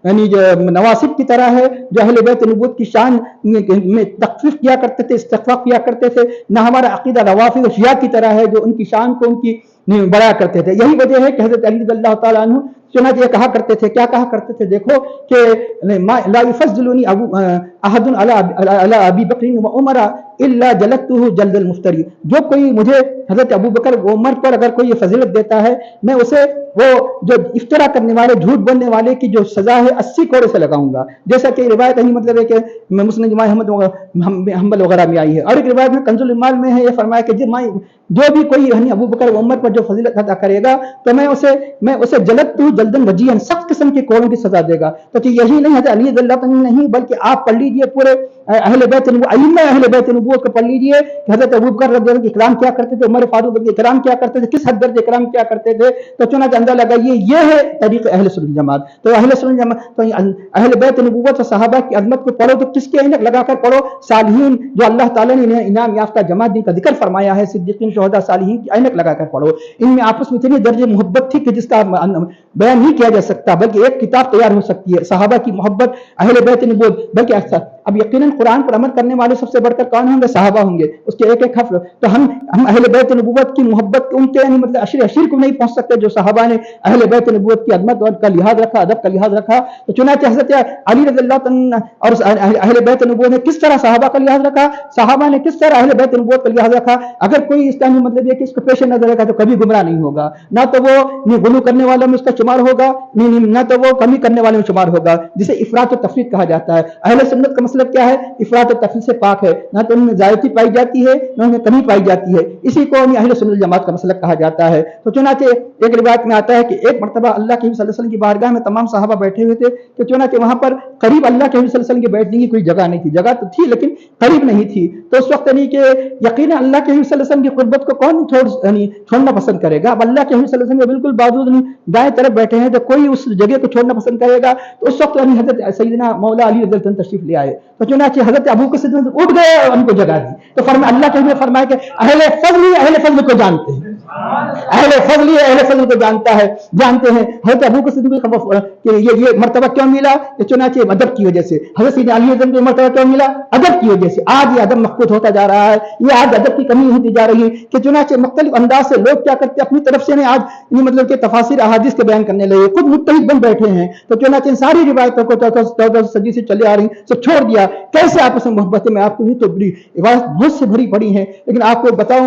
یعنی جو نواسب کی طرح ہے، جو اہل بیت نبوت کی شان میں تخفیف کیا کرتے تھے، استخفاف کیا کرتے تھے. نہ ہمارا عقیدہ روافض و شیعہ کی طرح ہے، جو ان کی شان کو ان کی بڑا کرتے تھے. یہی وجہ ہے کہ حضرت علی رضی اللہ تعالیٰ عنہ چنانچہ یہ کہا کرتے تھے، کیا کہا کرتے تھے؟ دیکھو کہ لا يفضلني احد على ابی بکر و عمر الا جلدته جلد المفتری. جو کوئی مجھے حضرت ابو بکر و عمر پر اگر کوئی یہ فضیلت دیتا ہے، میں اسے وہ جو افطرا کرنے والے، جھوٹ بولنے والے کی جو سزا ہے 80 کوڑے سے لگاؤں گا. جیسا کہ روایت ہے، مطلب ہے کہ مسلم جماعت احمد حنبل وغیرہ میں آئی ہے. اور ایک روایت میں کنز المال میں ہے، یہ فرمایا کہ جو بھی کوئی ابو بکر و عمر پر جو فضیلت ادا کرے گا تو میں اسے جلدتہ جلدن وجیہن، سخت قسم کے کوڑوں کی سزا دے گا. تو یہی نہیں حضرت علی رضی اللہ عنہ نہیں، بلکہ آپ پڑھ لیجئے پورے اہل بیت نبوت کو پڑھ لیجئے کہ حضرت ابو بکر رضی اللہ عنہ اکرام کیا کرتے تھے، عمر فاروق رضی اکرام کیا کرتے تھے، کس حد درجے اکرام کیا کرتے تھے. تو چنانچہ اندازہ لگائیے یہ ہے طریق اہل سنت جماعت. تو اہل سنت جماعت، تو اہل بیت نبوت اور صحابہ کی عظمت کو پڑھو تو کس کے عینک لگا کر پڑھو؟ صالحین جو اللہ تعالیٰ نے انعام یافتہ جماعت جن کا ذکر فرمایا ہے، صدیقین، شہداء، صالحین کی عینک لگا کر پڑھو. ان میں آپس میں اتنی درجے محبت تھی کہ جس کا بیان نہیں کیا جا سکتا، بلکہ ایک کتاب تیار ہو سکتی ہے صحابہ کی محبت، اہل بیت نبوت. بلکہ اکثر اب یقیناً قرآن پر عمل کرنے والے سب سے بڑھ کر کون ہوں گے؟ صحابہ ہوں گے، اس کے ایک ایک حرف. تو ہم اہل بیت نبوت کی محبت ان کے یعنی مطلب عشیر کو نہیں پہنچ سکتے جو صحابہ نے اہل بیت نبوت کی عظمت کا لحاظ رکھا، ادب کا لحاظ رکھا. تو چنانچہ حضرت علی رضی اللہ عنہ اور اہل بیت نبوت نے کس طرح صحابہ کا لحاظ رکھا، صحابہ نے کس طرح اہل بیت نبوت کا لحاظ رکھا. اگر کوئی اسلامی مطلب یہ کہ اس کو پیش نظر رکھا تو کبھی گمراہ نہیں ہوگا، نہ تو وہ غلو کرنے والوں میں اس کا شمار ہوگا، نہ تو وہ کمی کرنے والوں میں شمار ہوگا، جسے افراط و تفریط کہا جاتا ہے. اہل سنت کا مطلب کیا ہے؟ افراط و تفریط سے پاک ہے، نہ تو ان میں زیادتی پائی جاتی ہے نہ ان میں کمی پائی جاتی ہے. اسی کو اہل سنت جماعت کا مسلک کہا جاتا ہے. تو چنانچہ ایک روایت میں آتا ہے کہ ایک مرتبہ اللہ کے صلی اللہ علیہ وسلم کی بارگاہ میں تمام صحابہ بیٹھے ہوئے تھے، کہ چنانچہ وہاں پر قریب اللہ کے صلی اللہ علیہ وسلم کے بیٹھنے کی کوئی جگہ نہیں تھی. جگہ تو تھی لیکن قریب نہیں تھی. تو اس وقت یعنی کہ یقینا اللہ کے حبیب صلی اللہ علیہ وسلم کی قربت کو کون چھوڑنا پسند کرے گا؟ اب اللہ کے حبیب صلی اللہ علیہ وسلم کے بالکل بازو دائیں طرف بیٹھے ہیں، تو کوئی اس جگہ کو چھوڑنا پسند کرے گا؟ تو اس وقت یعنی حضرت سیدنا مولا علی رضی اللہ عنہ تشریف لے آئے، تو چنانچہ حضرت ابو بکر صدیق اٹھ گئے اور ان کو جگا دی، تو فرمایا اللہ کے حبیب نے فرمایا کہ اہل فضل کو جانتے ہیں، اہل فضل کو جانتے ہیں۔ حضرت ابو بکر صدیق کہ یہ مرتبہ کیوں ملا؟ کہ چنانچہ ادب کی وجہ سے۔ حضرت سیدنا علی رضی اللہ عنہ کو مرتبہ کیوں ملا؟ ادب کی وجہ سے۔ آج یہ ادب مفقود ہوتا جا رہا ہے، یہ آج ادب کی کمی ہوتی جا رہی ہے کہ چنانچہ مختلف انداز سے لوگ کیا کرتے ہیں، اپنی طرف سے آج مطلب کہ تفاسیر احادیث کے بیان کرنے لگے، خود مجتہد بن بیٹھے ہیں، تو چنانچہ ان ساری روایتوں کو 14 صدی سے چلے آ رہی سب چھوڑ دیا۔ کیسے آپس میں محبت میں آپ کو تو بڑی عبادت بہت سے بھری پڑی ہیں، لیکن آپ کو بتاؤں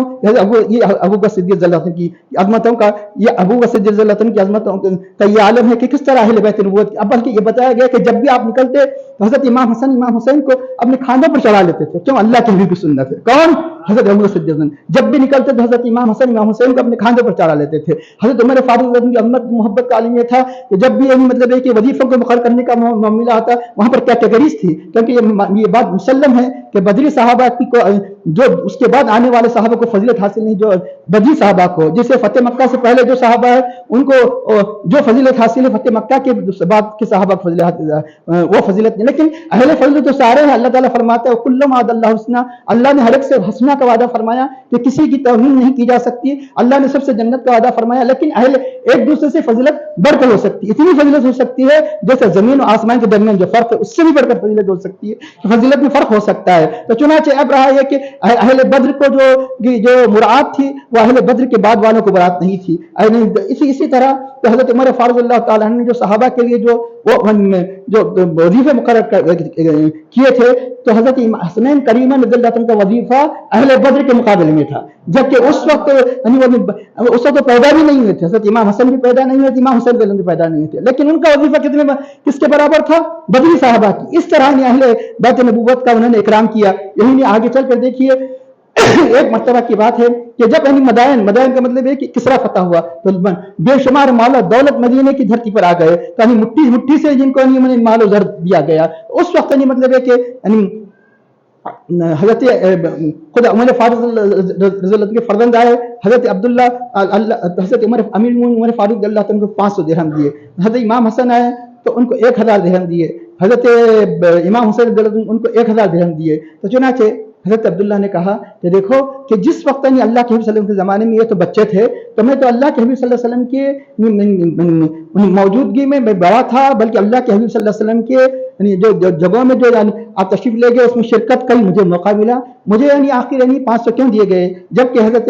یہ ابو بکر صدیق رضی اللہ عنہ کی عظمتوں کا، یہ ابو بکر صدیق رضی اللہ عنہ کی عظمتوں کا یہ عالم ہے کہ کس طرح اہل بیت نبوت، اب بلکہ یہ بتایا گیا کہ جب بھی آپ نکلتے تو حضرت امام حسن امام حسین کو اپنے کھانوں پر چڑھا لیتے تھے، کیوں؟ اللہ کے حبیب کی سنت ہے۔ کون؟ حضرت ابو بکر صدیق رضی اللہ عنہ جب بھی نکلتے تو حضرت امام حسن امام حسین کو اپنے کھانوں پر چڑھا لیتے تھے۔ حضرت عمر فاروق رضی اللہ عنہ کی محبت کا عالم یہ تھا کہ جب بھی مطلب ہے کہ وظیفوں کو مقرر کرنے کا معاملہ آتا وہاں پر کیٹیگریز تھی، کیونکہ یہ بات مسلم ہے کہ بدری صحابہ کی جو اس کے بعد آنے والے صحابہ کو فضیلت حاصل نہیں، جو بدری صحابہ کو، جسے فتح مکہ سے پہلے جو صحابہ ہے ان کو جو فضیلت حاصل ہے فتح مکہ کے بعد کے صحابہ کو وہ فضیلت نہیں، لیکن اہل فضل تو سارے ہیں۔ اللہ تعالیٰ فرماتا ہے کل وعد اللہ حسنا، اللہ نے ہر ایک سے حسنہ کا وعدہ فرمایا کہ کسی کی توہین نہیں کی جا سکتی، اللہ نے سب سے جنت کا وعدہ فرمایا، لیکن اہل ایک دوسرے سے فضیلت بڑھ کر ہو سکتی ہے، اتنی فضیلت ہو سکتی ہے جیسے زمین و آسمان کے درمیان جو فرق ہے اس سے بھی بڑھ کر فضیلت ہو سکتی ہے، تو فضیلت میں فرق ہو سکتا ہے۔ تو چنانچہ اب رہا ہے کہ اہل بدر کو جو مراد تھی وہ اہل بدر کے بعد والوں کو مراد نہیں تھی۔ اسی طرح تو حضرت عمر فاروق اللہ تعالیٰ عنہ نے جو صحابہ کے لیے جو وظیفے مقرر کیے تھے، تو حضرت حسنین کریمہ رضی اللہ عنہ کا وظیفہ اہل بدر کے مقابلے میں تھا، جبکہ اس وقت پیدا بھی نہیں ہوئے تھے، حضرت امام حسن بھی پیدا نہیں ہوئے تھے، امام حسین بھی پیدا نہیں ہوئے تھے، لیکن ان کا وظیفہ کس کے برابر تھا؟ بدری صحابہ کی۔ اس طرح اہل بیت نبوت کا انہوں نے اکرام کیا۔ یہی نہیں آگے چل کر دیکھیے ایک مرتبہ کی بات ہے کہ جب مدائن کا مطلب ہے کہ کسرا فتح ہوا تو بے شمار مال و دولت مدینے کی دھرتی پر آ گئے، تو مٹھی سے جن کو مال و زر دیا گیا، اس وقت مطلب ہے کہ حضرت خود عمر فاروق رضی اللہ عنہ کے فرزند آئے، حضرت عبداللہ حضرت امیر عمر فاروق رضی اللہ عنہ کو 500 درہم دیے، حضرت امام حسن آئے تو ان کو 1000 درہم دیے، حضرت امام حسین رضی اللہ عنہ ان کو 1000 درہم دیے۔ تو چنانچہ حضرت عبداللہ نے کہا کہ دیکھو کہ جس وقت اللہ کے حبیب صلی اللہ علیہ وسلم کے زمانے میں یہ تو بچے تھے، تو میں تو اللہ کے حبیب صلی اللہ علیہ وسلم کے موجودگی میں بڑا تھا، بلکہ اللہ کے حبیب صلی اللہ علیہ وسلم کے جو جگہوں میں جو آپ تشریف لے گئے اس میں شرکت کا مجھے موقع ملا، مجھے آخر 500 کیوں دیے گئے، جبکہ حضرت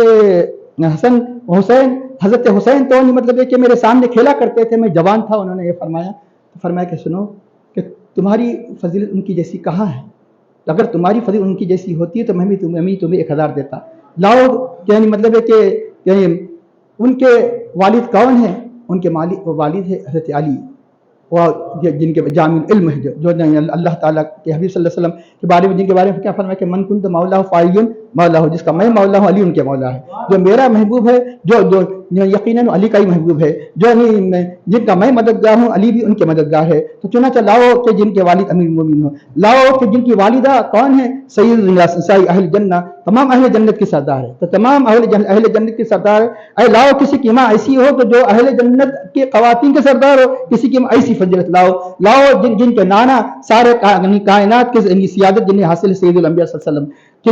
حسین تو مطلب ہے کہ میرے سامنے کھیلا کرتے تھے، میں جوان تھا۔ انہوں نے یہ فرمایا کہ سنو کہ تمہاری فضیلت ان کی جیسی کہاں ہے، اگر تمہاری فضیلت ان کی جیسی ہوتی ہے تو میں بھی تمہیں 1000 دیتا۔ لاؤ کہ مطلب ہے کہ ان کے والد کون ہیں؟ ان کے والد ہے حضرت علی، جن کے جامع علم ہے، جو اللہ تعالیٰ کے حبیب صلی اللہ علیہ وسلم کے بارے میں، جن کے بارے میں کیا فرمایا کہ من کنت مولا فعلی مولا، جس کا میں مولا ہوں علی ان کے مولا ہے، جو میرا محبوب ہے، جو یقیناً علی کا ہی محبوب ہے، جو جن کا میں مددگار ہوں علی بھی ان کے مددگار ہے۔ تو چنانچہ لاؤ کہ جن کے والد امیر المومنین ہوں، لاؤ کہ جن کی والدہ کون ہے؟ سید نساء اہل جنہ، تمام اہل جنت کی سردار ہے، تو تمام اہل جنت کی سردار ہے۔ اے لاؤ کسی کی ماں ایسی ہو تو جو اہل جنت کے خواتین کے سردار ہو، کسی کی ماں ایسی فضیلت لاؤ جن کے نانا سارے کائنات کی سیادت جنہیں حاصل ہے سید الانبیاء صلی اللہ علیہ وسلم، کہ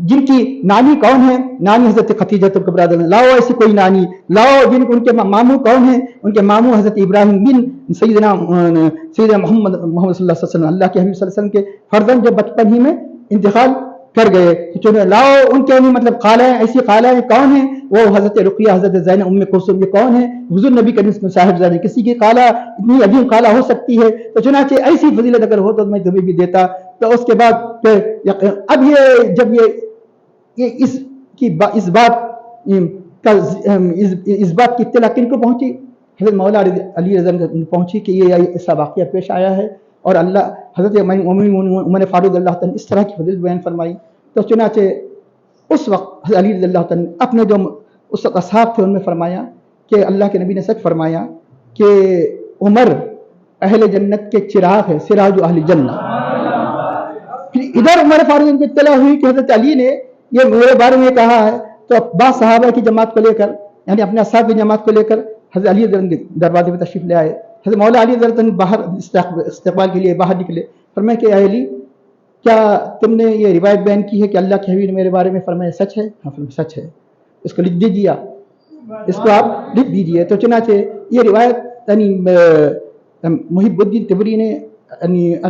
جن کی نانی کون ہے؟ نانی حضرت خدیجہ کبریٰ، لاؤ ایسی کوئی نانی، لاؤ ان کے ماموں کون ہیں؟ ان کے ماموں حضرت ابراہیم بن سیدنا محمد صلی اللہ علیہ وسلم، اللہ کے حبیب صلی اللہ علیہ وسلم کے فرزند جو بچپن ہی میں انتقال کر گئے، چلو لاؤ ان کے مطلب خالائیں، ایسی خالائیں کون ہیں؟ وہ حضرت رقیہ، حضرت زینب ام کلثوم، یہ کون ہے؟ حضور نبی کریم صاحب زادی، کسی کی خالہ اتنی عظیم خالہ ہو سکتی ہے؟ تو چنانچہ ایسی فضیلت اگر ہو تو میں تمہیں بھی دیتا۔ تو اس کے بعد اب یہ جب اس بات کی اطلاع کن کو پہنچی؟ حضرت مولا علی رضی اللہ عنہ پہنچی کہ یہ ایسا واقعہ پیش آیا ہے، اور اللہ حضرت عمر فاروق اللہ عنہ اس طرح کی فضیلت بیان فرمائی۔ تو چنانچہ اس وقت حضرت علی رضی اللہ عنہ اپنے جو اس وقت اصحاب تھے ان میں فرمایا کہ اللہ کے نبی نے سچ فرمایا کہ عمر اہل جنت کے چراغ ہے، سراج اہل جنہ، پھر ادھر عمر فاروق کو اطلاع ہوئی کہ حضرت علی نے یہ میرے بارے میں کہا ہے، تو بعض صحابہ کی جماعت کو لے کر، یعنی اپنے اصحاب کی جماعت کو لے کر حضرت علی کے دروازے پہ تشریف لے آئے. حضرت مولا علی رضی اللہ عنہ باہر استقبال کے لیے باہر نکلے. فرمایا کہ اے علی، کیا تم نے یہ روایت بیان کی ہے کہ اللہ کے حبیب نے میرے بارے میں فرمایا سچ ہے؟ ہاں فرمایا سچ ہے. اس کو لکھ دیجیے، اس کو آپ لکھ دیجیے. تو چنانچہ یہ روایت یعنی محب الدین تبری نے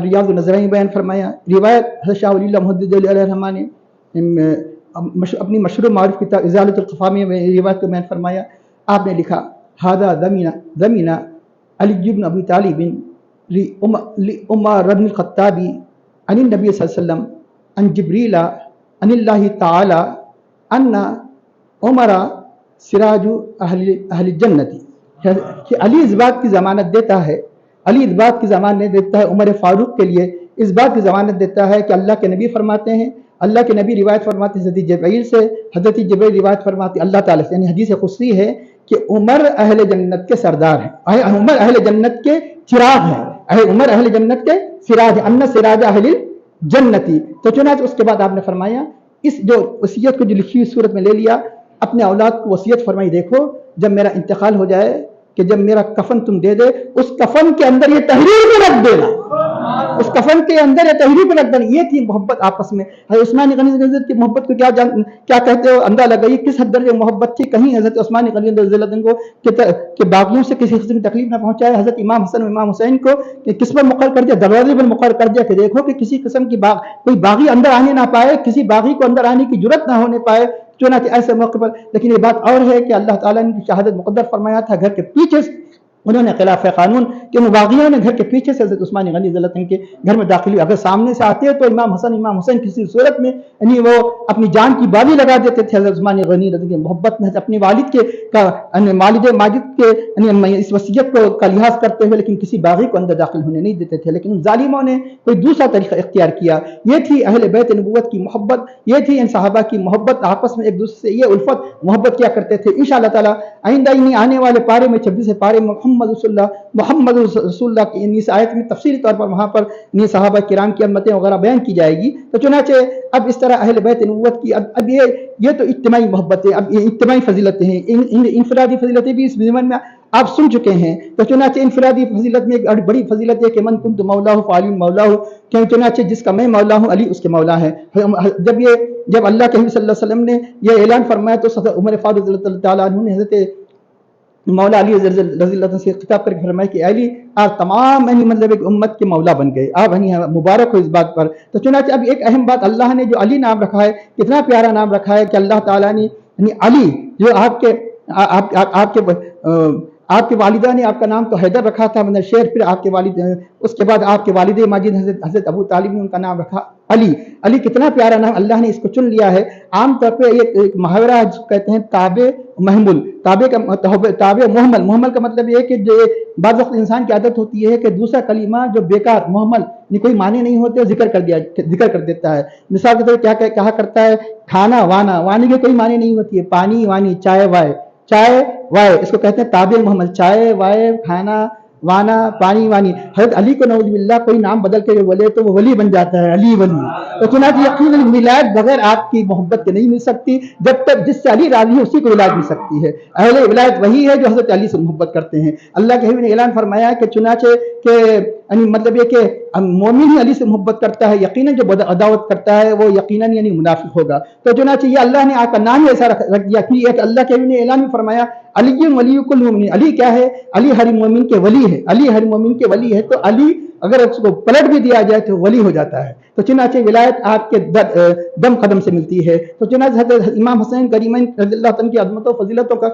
ریاض النظرین بیان فرمایا. روایت حضرت شاہ ولی اللہ محدث علیہ الرحمٰن نے اپنی مشہور معروف کتاب ازالۃ الخفا میں روایت کو بیان فرمایا. آپ نے لکھا ھذا ضمن علی بن ابی طالب عمر بن الخطاب عن النبی صلی اللہ علیہ وسلم عن جبریل عن اللہ تعالی ان عمر سراج اہل جنت، کہ علی اس بات کی ضمانت دیتا ہے، علی اس بات کی ضمانت دیتا ہے عمر فاروق کے لیے، اس بات کی ضمانت دیتا ہے کہ اللہ کے نبی فرماتے ہیں، اللہ کے نبی روایت فرماتے ہیں حضرت جبرائیل سے، حضرت جبرائیل روایت فرماتے اللہ تعالیٰ سے، یعنی حدیث قدسی ہے کہ عمر اہل جنت کے سردار ہیں، عمر اہل جنت کے چراغ ہیں، عمر اہل جنت کے سراج ہیں، ان سراج اہل جنتی. تو چنانچہ اس کے بعد آپ نے فرمایا اس جو وصیت کو جو لکھی ہوئی صورت میں لے لیا، اپنے اولاد کو وصیت فرمائی دیکھو جب میرا انتقال ہو جائے کہ جب میرا کفن تم دے دے اس کفن کے اندر یہ تحریر بھی رکھ دینا، اس کفن کے اندر یہ تحریر بھی رکھ دینا. یہ تھی محبت آپس میں. حضرت عثمان غنی رضی اللہ عنہ کی محبت کو کیا کہتے ہو اندازہ لگائیے کس حد درجے محبت تھی. کہیں حضرت عثمان غنی رضی اللہ عنہ کو کہ باغیوں سے کسی قسم کی تکلیف نہ پہنچائے. حضرت امام حسن و امام حسین کو کہ کس پر مقرر کر دیا، دروازے پر مقرر کر دیا کہ دیکھو کہ کسی قسم کی کوئی باغی اندر آنے نہ پائے، کسی باغی کو اندر آنے کی جرت نہ ہونے پائے. چنانچہ ایسے موقع پر لیکن یہ بات اور ہے کہ اللہ تعالیٰ نے شہادت مقدر فرمایا تھا گھر کے پیچھے انہوں نے خلاف قانون کہ باغیوں نے گھر کے پیچھے سے حضرت عثمان غنی رضی اللہ عنہ کے گھر میں داخل ہوئی. اگر سامنے سے آتے تو امام حسن امام حسین کسی صورت میں یعنی وہ اپنی جان کی بالی لگا دیتے تھے. حضرت عثمان غنی رضی اللہ عنہ محبت میں اپنے والد کے والد ماجد کے اس وصیت کا لحاظ کرتے ہوئے لیکن کسی باغی کو اندر داخل ہونے نہیں دیتے تھے. لیکن ان ظالموں نے کوئی دوسرا طریقہ اختیار کیا. یہ تھی اہل بیت نبوت کی محبت، یہ تھی ان صحابہ کی محبت، آپس میں ایک دوسرے سے یہ الفت محبت کیا کرتے تھے. انشاءاللہ تعالی آئندہ انہیں آنے والے پارے میں 26 پارے محمد رسول اللہ کی اس آیت میں تفصیلی طور پر وہاں پر صحابہ کرام کی عظمتیں وغیرہ بیان کی جائے گی. تو چنانچہ اب اس طرح اہل بیت نبوت کی اب یہ تو اجتماعی محبتیں، اب یہ اجتماعی فضیلتیں ہیں. انفرادی فضیلتیں بھی اس زمن میں آپ سن چکے ہیں. تو چنانچہ انفرادی فضیلت میں ایک بڑی فضیلت ہے کہ من کنت مولاہ فعلی مولاہ، کہ چنانچہ جس کا میں مولا ہوں علی اس کے مولا ہے. جب اللہ کے نبی صلی اللہ علیہ وسلم نے یہ اعلان فرمایا تو حضرت عمر فاروق رضی اللہ تعالیٰ عنہ نے حضرت مولا علی رضی اللہ عنہ سے خطاب کر کے فرمایا کہ علی آپ تمام مطلب ایک امت کے مولا بن گئے، آپ مبارک ہو اس بات پر. تو چنانچہ اب ایک اہم بات، اللہ نے جو علی نام رکھا ہے کتنا پیارا نام رکھا ہے کہ اللہ تعالیٰ نے علی جو آپ کے والدہ نے آپ کا نام تو حیدر رکھا تھا مطلب شیر، پھر آپ کے والد اس کے بعد آپ کے والد ماجد حضرت ابو طالب نے ان کا نام رکھا علی. علی کتنا پیارا نام، اللہ نے اس کو چن لیا ہے. عام طور پہ ایک محاورہ کہتے ہیں تابع محمول، تابع محمل کا مطلب یہ ہے کہ بعض وقت انسان کی عادت ہوتی ہے کہ دوسرا کلمہ جو بیکار محمل کوئی معنی نہیں ہوتے ذکر کر دیتا ہے. مثال کے طور پر کیا کہا کرتا ہے کھانا وانا، وانی کی کوئی معنی نہیں ہوتی ہے، پانی وانی، چائے وائے، اس کو کہتے ہیں تابع محمل، چائے وائے، کھانا وانا، پانی وانی. حضرت علی کو نعوذ باللہ کوئی نام بدل کے بولے تو وہ ولی بن جاتا ہے، علی ولی. تو چنانچہ یقیناً ولایت بغیر آپ کی محبت کے نہیں مل سکتی، جب تک جس سے علی راضی ہے اسی کو ولایت مل سکتی ہے. اہل ولایت وہی ہے جو حضرت علی سے محبت کرتے ہیں. اللہ کے حبیب نے اعلان فرمایا کہ چنانچہ کہ مطلب یہ کہ مومن ہی علی سے محبت کرتا ہے، یقیناً جو عداوت کرتا ہے وہ یقیناً یعنی منافق ہوگا. تو چنانچہ یہ اللہ نے آپ کا نام ہی ایسا رکھ دیا کہ اللہ کے حبیب نے اعلان بھی فرمایا علی ولی کل مومن. علی کیا ہے؟ علی ہر مومن کے ولی ہے، علی ہر مومن کے ولی ہے. تو علی اگر اس کو پلٹ بھی دیا جائے تو ولی ہو جاتا ہے. تو چنانچہ ولایت آپ کے دم قدم سے ملتی ہے. تو چنانچہ حضرت امام حسین کریمین رضی اللہ عنہ کی عظمتوں فضیلتوں کا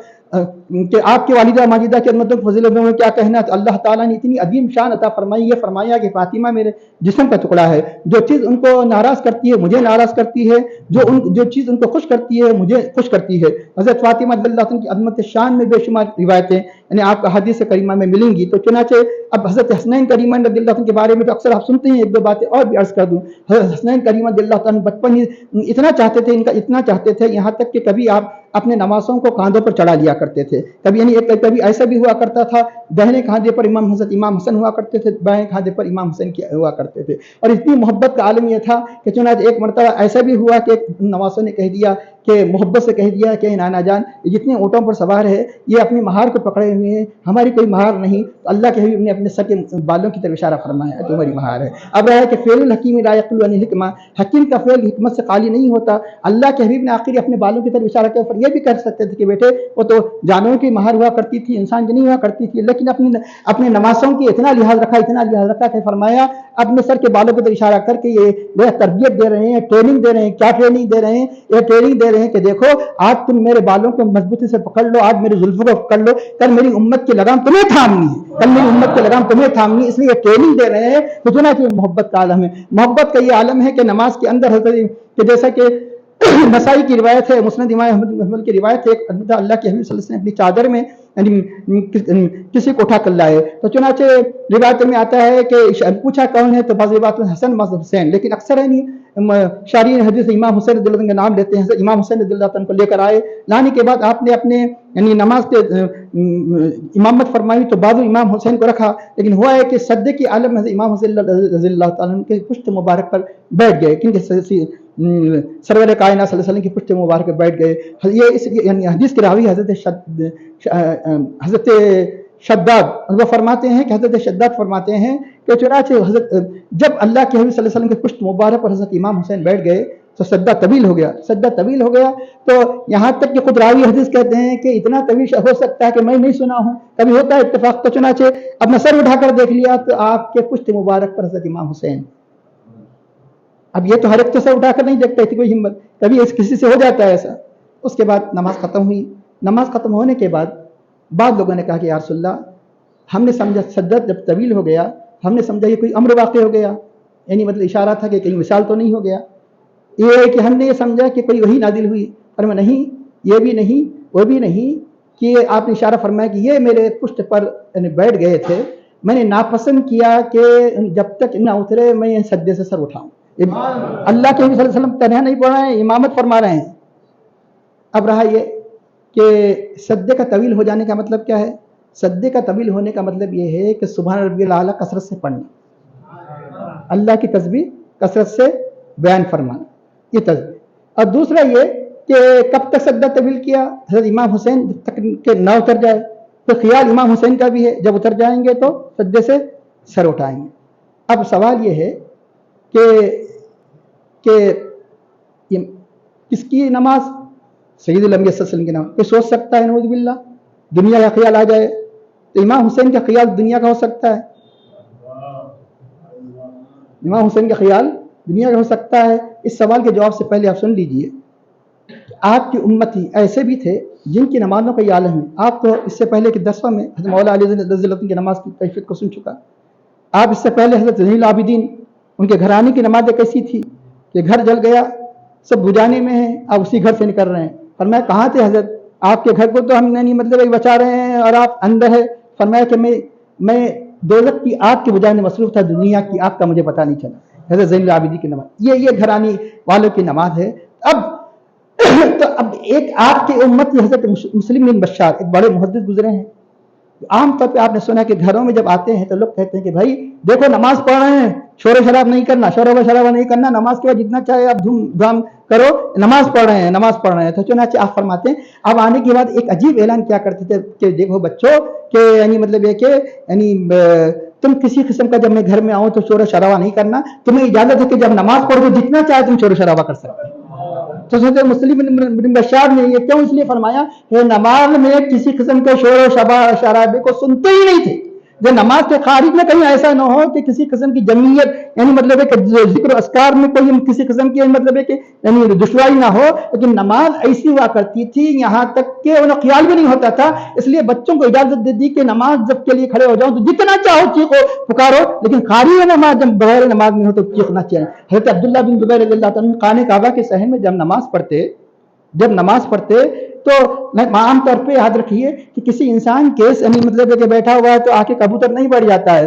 کہ آپ کے والدہ ماجدہ کی عظمتوں فضیلتوں میں کیا کہنا. تو اللہ تعالیٰ نے اتنی عظیم شان عطا فرمائی، یہ فرمایا کہ فاطمہ میرے جسم کا ٹکڑا ہے، جو چیز ان کو ناراض کرتی ہے مجھے ناراض کرتی ہے، جو چیز ان کو خوش کرتی ہے مجھے خوش کرتی ہے. حضرت فاطمہ رضی اللہ عنہ کی عظمت شان میں بے شمار روایتیں یعنی آپ کا حدیث کریمہ میں ملیں گی. تو چنانچہ اب حضرت حسنین کریمہ رضی اللہ عنہ کے بارے میں تو اکثر آپ سنتے ہیں، ایک دو باتیں اور بھی عرض کر دوں. حضرت حسنین کریمہ رضی اللہ عنہ بچپن ہی اتنا چاہتے تھے یہاں تک کہ کبھی آپ اپنے نوازوں کو کاندھوں پر چڑھا لیا کرتے تھے. کبھی ایسا بھی ہوا کرتا تھا دہنے کاندھے پر حضرت امام حسن ہوا کرتے تھے, بائیں کاندھے پر امام حسین ہوا کرتے تھے. اور اتنی محبت کا عالم یہ تھا کہ چنانچہ ایک مرتبہ ایسا بھی ہوا کہ نوازوں نے کہہ دیا کہ محبت سے کہہ دیا کہ نانا جان جتنے اونٹوں پر سوار ہے یہ اپنی مہار کو پکڑے ہوئے ہیں, ہماری کوئی مہار نہیں. اللہ کے حبیب نے اپنے سر کے بالوں کی طرف اشارہ فرمایا ہے تمہاری مہار ہے. اب رہا ہے کہ فعل الحکیم لا یقل عن الحکمہ, حکیم کا فعل حکمت سے خالی نہیں ہوتا. اللہ کے حبیب نے آخر اپنے بالوں کی طرف اشارہ کیا, پر یہ بھی کر سکتے تھے کہ بیٹے وہ تو جانوروں کی مہار ہوا کرتی تھی, انسان کی نہیں ہوا کرتی تھی, لیکن اپنے نمازوں کی اتنا لحاظ رکھا کہ فرمایا اپنے سر کے بالوں کی طرف اشارہ کر کے یہ تربیت دے رہے ہیں, ٹریننگ دے رہے ہیں. کیا ٹریننگ دے رہے ہیں؟ یہ ٹریننگ دے رہے ہیں کہ دیکھو آج تم میرے بالوں کو مضبوطی سے پکڑ لو, آج میری زلفوں کو پکڑ لو, کل میری امت کی لگام تمہیں تھامنی ہے, کل میری امت کی لگام تمہیں تھامنی ہے. اس لیے یہ ٹریننگ دے رہے ہیں. تو چنانچہ محبت کا عالم ہے. محبت کا یہ عالم ہے کہ نماز کے اندر کہ جیسا کہ نسائی کی روایت ہے, مسند امام احمد کی روایت ہے, اللہ کے حبیب صلی اللہ علیہ وسلم اپنی چادر میں کسی کو اٹھا کر لائے. تو چنانچہ روایت میں آتا ہے کہ پوچھا کون ہے, تو بعض روایت میں حسن بعض حسین, لیکن اکثر ہے نہیں شارحین حدیث امام حسین رضی اللہ عنہ کا نام لیتے ہیں. امام حسین رضی اللہ عنہ کو لے کر آئے, لانے کے بعد آپ نے اپنے نماز کے امامت فرمائی تو بعض امام حسین کو رکھا. لیکن ہوا ہے کہ سجدے کی عالم میں امام حسین رضی اللہ عنہ کے پشت مبارک پر بیٹھ گئے, کیونکہ سرور کائنات صلی اللہ علیہ وسلم کی پشت مبارک پر بیٹھ گئے. یہ حدیث کے راوی حضرت شداد وہ فرماتے ہیں کہ حضرت شداد فرماتے ہیں کہ چنانچہ جب اللہ کے حبیب صلی اللہ علیہ وسلم کے پشت مبارک پر حضرت امام حسین بیٹھ گئے تو سجدہ طویل ہو گیا. تو یہاں تک کہ خود راوی حدیث کہتے ہیں کہ اتنا طویل ہو سکتا ہے کہ میں نہیں سنا ہوں, کبھی ہوتا ہے اتفاق. تو چنانچہ اپنا سر اٹھا کر دیکھ لیا تو آپ کے پشت مبارک پر حضرت امام حسین. اب یہ تو ہر ایک تو سر اٹھا کر نہیں دیکھتا تھی کوئی ہمت, کبھی کسی سے ہو جاتا ہے ایسا. اس کے بعد نماز ختم ہوئی. نماز ختم ہونے کے بعد بعض لوگوں نے کہا کہ یا رسول اللہ ہم نے سمجھا سجدہ جب طویل ہو گیا ہم نے سمجھا یہ کوئی امر واقع ہو گیا, یعنی مطلب اشارہ تھا کہ کہیں مثال تو نہیں ہو گیا. یہ ہے کہ ہم نے یہ سمجھا کہ کوئی وحی نازل ہوئی, پر میں نہیں, یہ بھی نہیں وہ بھی نہیں, کہ آپ نے اشارہ فرمایا کہ یہ میرے پشت پر بیٹھ گئے تھے, میں نے ناپسند کیا کہ جب تک نہ اترے میں سجدے سے سر اٹھاؤں. اللہ کے صلی اللہ علیہ وسلم تنہا نہیں پڑھ رہے ہیں, امامت فرما رہے ہیں. اب رہا یہ کہ سجدے کا طویل ہو جانے کا مطلب کیا ہے؟ سجدے کا طویل ہونے کا مطلب یہ ہے کہ سبحان ربی الاعلیٰ کثرت سے پڑھنا, اللہ کی تسبیح کثرت سے بیان فرمانا, یہ تسبیح. اور دوسرا یہ کہ کب تک سجدہ طویل کیا؟ حضرت امام حسین جب تک کہ نہ اتر جائے. تو خیال امام حسین کا بھی ہے, جب اتر جائیں گے تو سجدے سے سر اٹھائیں گے. اب سوال یہ ہے کہ کس کی نماز؟ سید الانبیاء صلی اللہ علیہ وسلم کی نماز. کوئی سوچ سکتا ہے نعوذ باللہ دنیا کا خیال آ جائے تو امام حسین کا خیال دنیا کا ہو سکتا ہے؟ امام حسین کا خیال دنیا کا ہو سکتا ہے؟ اس سوال کے جواب سے پہلے آپ سن لیجئے, آپ کی امتی ایسے بھی تھے جن کی نمازوں کا یہ عالم ہے. آپ تو اس سے پہلے کہ 10واں میں حضرت مولا علی رضی اللہ عنہ کی نماز کی کیفیت کو سن چکا. آپ اس سے پہلے حضرت زین العابدین ان کے گھرانے کی نمازیں کیسی تھی کہ گھر جل گیا سب بجانے میں ہیں, آپ اسی گھر سے نکل رہے ہیں. فرمایا کہاں تھے حضرت, آپ کے گھر کو تو ہم نہیں مطلب بچا رہے ہیں اور آپ اندر ہے. فرمایا کہ میں دوزخ کی آگ کے بجانے میں مصروف تھا, دنیا کی آگ کا مجھے پتہ نہیں چلا. حضرت زین العابدین کی نماز یہ گھرانے والوں کی نماز ہے. اب ایک آپ کی امت حضرت مسلم بن بشار ایک بڑے محدث گزرے ہیں. عام طور پہ آپ نے سنا کہ گھروں میں جب آتے ہیں تو لوگ کہتے ہیں کہ بھائی دیکھو نماز پڑھ رہے ہیں, شور و شراب نہیں کرنا, شرابہ نہیں کرنا, نماز کے بعد جتنا چاہے آپ دھوم دھام کرو, نماز پڑھ رہے ہیں. تو چنانچہ آپ فرماتے ہیں اب آنے کے بعد ایک عجیب اعلان کیا کرتے تھے کہ دیکھو بچوں کہ یعنی مطلب یہ کہ یعنی تم کسی قسم کا جب میں گھر میں آؤں تو شور و شرابہ نہیں کرنا, تمہیں اجازت ہے کہ جب نماز پڑھو جتنا چاہے تم شور و شرابہ کر سکتے. تو حضرت مسلم بن بشار نے یہ کیوں اس لیے فرمایا کہ نماز میں کسی قسم کے شور و شرابے کو سنتے ہی نہیں تھے. جو نماز کے خارج میں کہیں ایسا نہ ہو کہ کسی قسم کی جمعیت یعنی مطلب ہے کہ ذکر و اذکار میں کوئی کسی قسم کی مطلب ہے کہ یعنی دشواری نہ ہو. لیکن نماز ایسی ہوا کرتی تھی یہاں تک کہ انہیں خیال بھی نہیں ہوتا تھا. اس لیے بچوں کو اجازت دے دی کہ نماز جب کے لیے کھڑے ہو جاؤ تو جتنا چاہو چیخو پکارو, لیکن خارج نماز جب بغیر نماز میں ہو تو چیخنا چاہیے. حضرت عبداللہ بن زبیر رضی اللہ عنہ خانہ کعبہ کے صحن میں جب نماز پڑھتے تو عام طور پہ یاد رکھیے کہ کسی انسان کے یعنی مطلب کہ بیٹھا ہوا ہے تو آ کے کبوتر نہیں بیٹھ جاتا ہے,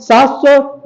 700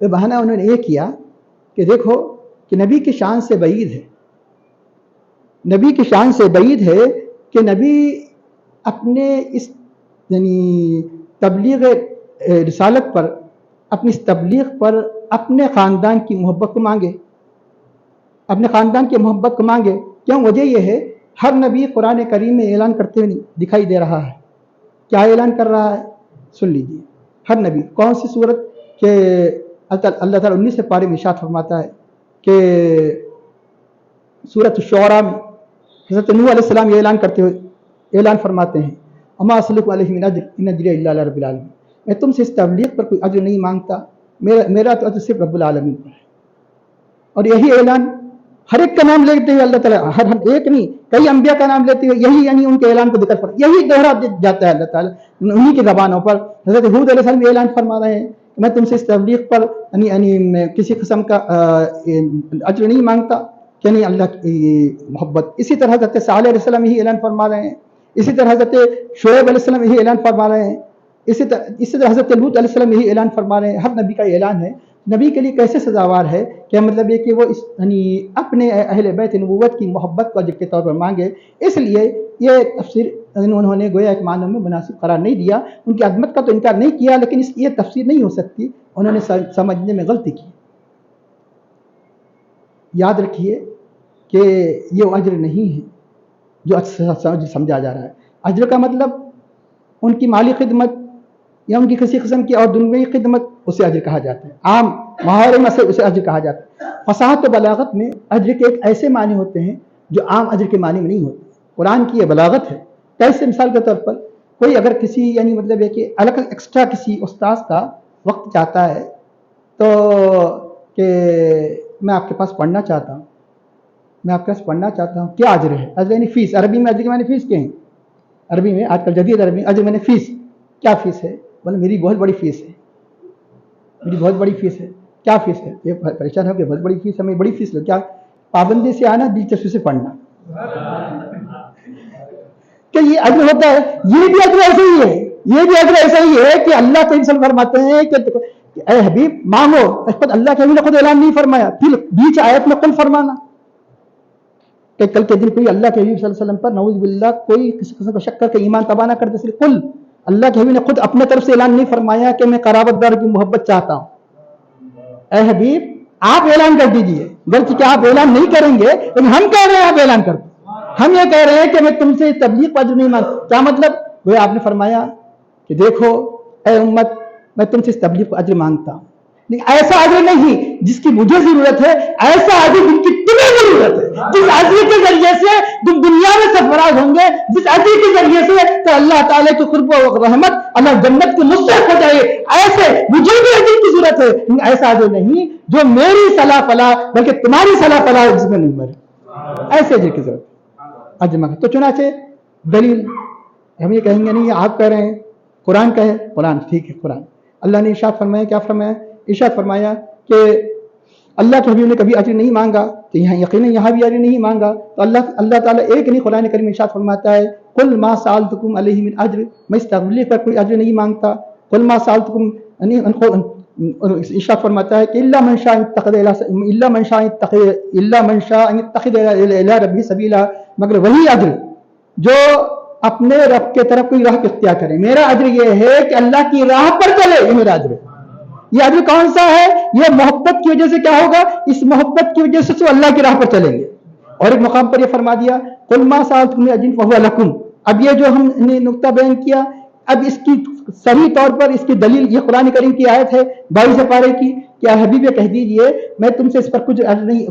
وہ بہانہ انہوں نے یہ کیا کہ دیکھو کہ نبی کی شان سے بعید ہے، نبی کی شان سے بعید ہے کہ نبی اپنے اس یعنی تبلیغ رسالت پر، اپنی اس تبلیغ پر اپنے خاندان کی محبت کو مانگے، اپنے خاندان کی محبت کو مانگے۔ کیوں؟ وجہ یہ ہے ہر نبی قرآن کریم میں اعلان کرتے ہوئے دکھائی دے رہا ہے۔ کیا اعلان کر رہا ہے؟ سن لیجیے، ہر نبی کون سی صورت کہ اللہ تعالیٰ 19 پارے میں ارشاد فرماتا ہے کہ سورۃ الشعراء میں حضرت نوح علیہ السلام یہ اعلان کرتے ہوئے اعلان فرماتے ہیں اما اسلک علیہ من اجر ان اجری الا علی رب العالمین، میں تم سے اس تبلیغ پر کوئی اجر نہیں مانگتا، میرا تو اجر صرف رب العالمین پر ہے۔ اور یہی اعلان ہر ایک کا نام لیتے ہوئے اللہ تعالیٰ، ہر ایک نہیں کئی انبیاء کا نام لیتے ہوئے یہی یعنی ان کے اعلان کو ذکر پر یہی دوہرا جاتا ہے اللہ تعالیٰ انہی کی زبانوں پر۔ حضرت ہود علیہ السلام یہ اعلان فرما رہے ہیں کہ میں تم سے اس تبلیغ پر یعنی کسی قسم کا اجر نہیں مانگتا کہ نہیں اللہ کی محبت۔ اسی طرح حضرت صالح علیہ السلام یہی اعلان فرما رہے ہیں، اسی طرح حضرت شعیب علیہ السلام یہی اعلان فرما رہے ہیں، اسی طرح حضرت لوط علیہ السلام یہی اعلان فرما رہے ہیں۔ ہر نبی کا یہ اعلان ہے۔ نبی کے لیے کیسے سزاوار ہے کہ مطلب یہ کہ وہ اس یعنی اپنے اہل بیت نبوت کی محبت کو اجر کے طور پر مانگے۔ اس لیے یہ تفسیر انہوں نے گویا ایک معنی میں مناسب قرار نہیں دیا، ان کی عظمت کا تو انکار نہیں کیا، لیکن اس کی یہ تفسیر نہیں ہو سکتی، انہوں نے سمجھنے میں غلطی کی۔ یاد رکھیے کہ یہ وہ اجر نہیں ہے جو سمجھا جا رہا ہے۔ اجر کا مطلب ان کی مالی خدمت یا ان کی کسی قسم کی اور دنیاوی خدمت، اسے اجر کہا جاتا ہے۔ عام محاورے میں سے اسے اجر کہا جاتا ہے۔ فصاحت و بلاغت میں اجر کے ایک ایسے معنی ہوتے ہیں جو عام اجر کے معنی میں نہیں ہوتے۔ قرآن کی یہ بلاغت ہے۔ کیسے؟ مثال کے طور پر کوئی اگر کسی یعنی مطلب یہ کہ الگ ایکسٹرا کسی استاذ کا وقت چاہتا ہے تو کہ میں آپ کے پاس پڑھنا چاہتا ہوں، میں آپ کے پاس پڑھنا چاہتا ہوں، کیا اجر ہے؟ اجر یعنی فیس۔ عربی میں اجر کے معنی فیس کے ہیں۔ عربی میں آج کل جدید عربی اجر میں نے فیس، کیا فیس ہے؟ بولے میری بہت بڑی فیس ہے، میری بہت بڑی فیس ہے۔ کیا فیس ہے؟ یہ پریشان ہو کہ بہت بڑی فیس ہے، میں بڑی فیس لو، کیا؟ پابندی سے آنا، دلچسپی سے پڑھنا، کہ یہ اجر ہوتا ہے۔ یہ بھی اجر ایسا ہی ہے، یہ بھی اجر ایسا ہی ہے کہ اللہ کے رسول فرماتے ہیں کہ اے حبیب مانگو، خود اللہ کے حبیب نے خود اعلان نہیں فرمایا، پھر بیچ آیت میں قل فرمانا کہ کل کے دن کوئی اللہ کے حبیب صلی اللہ علیہ وسلم پر نعوذ باللہ کوئی کسی قسم کا شک کر کے ایمان تباہ نہ کر دے، صرف قل، اللہ کے حبیب نے خود اپنے طرف سے اعلان نہیں فرمایا کہ میں قرابت دار کی محبت چاہتا ہوں۔ اے حبیب آپ اعلان کر دیجئے، بلکہ کیا آپ اعلان نہیں کریں گے، لیکن ہم کہہ رہے ہیں آپ اعلان کر دیں۔ ہم یہ کہہ رہے ہیں کہ میں تم سے تبلیغ پر اجر نہیں مانگتا۔ کیا مطلب؟ وہ آپ نے فرمایا کہ دیکھو اے امت، میں تم سے اس تبلیغ پر اجر مانگتا ہوں، لیکن ایسا اجر نہیں جس کی مجھے ضرورت ہے، ایسا اجر جن کی تمہیں ضرورت ہے، جس اجر کے ذریعے سے تم دنیا میں سرفراز ہوں گے، جس اجر کے ذریعے سے تو اللہ تعالیٰ کی قرب و رحمت، اللہ جنت کے مستحق ہو جائے، ایسے مجھے بھی اجر کی ضرورت ہے، لیکن ایسا اجر نہیں جو میری صلاح فلاح بلکہ تمہاری صلاح فلاح جس میں نہیں مرے، ایسے اجر کی ضرورت ہے۔ اجر مانگا تو چنانچہ دلیل ہم یہ کہیں گے نہیں آپ کہہ رہے ہیں، قرآن کہے، قرآن ٹھیک ہے، قرآن اللہ نے ارشاد فرمایا، کیا فرمایا؟ ارشاد فرمایا کہ اللہ کے حبیب نے کبھی اجر نہیں مانگا، تو یہاں یقیناً یہاں بھی اجر نہیں مانگا۔ تو اللہ تعالیٰ ایک نہیں، قرآن کریم میں ارشاد فرماتا ہے قل ما سألتکم علیہ من اجر، میں اس تبلیغ پر کوئی اجر نہیں مانگتا۔ قل ما سألتکم، ارشاد فرماتا ہے کہ الا من شاء ان يتخذ الى ربه سبیلا، مگر وہی اجر جو اپنے رب کے طرف کوئی راہ اختیار کرے۔ میرا اجر یہ ہے کہ اللہ کی راہ پر چلے، یہ میرا اجر ہے۔ یہ اجر کون سا ہے؟ یہ محبت کی وجہ سے کیا ہوگا؟ اس محبت کی وجہ سے تو اللہ کی راہ پر چلیں گے۔ اور ایک مقام پر یہ فرما دیا قل ما سألتکم من اجر فهو لکم۔ اب یہ جو ہم نے نقطہ بیان کیا، اب اس کی صحیح طور پر اس کی دلیل یہ قرآن کریم کی آیت ہے 22 پارے کی، کیا حبیب یہ کہہ دیجئے میں تم سے اس پر کچھ اجر نہیں،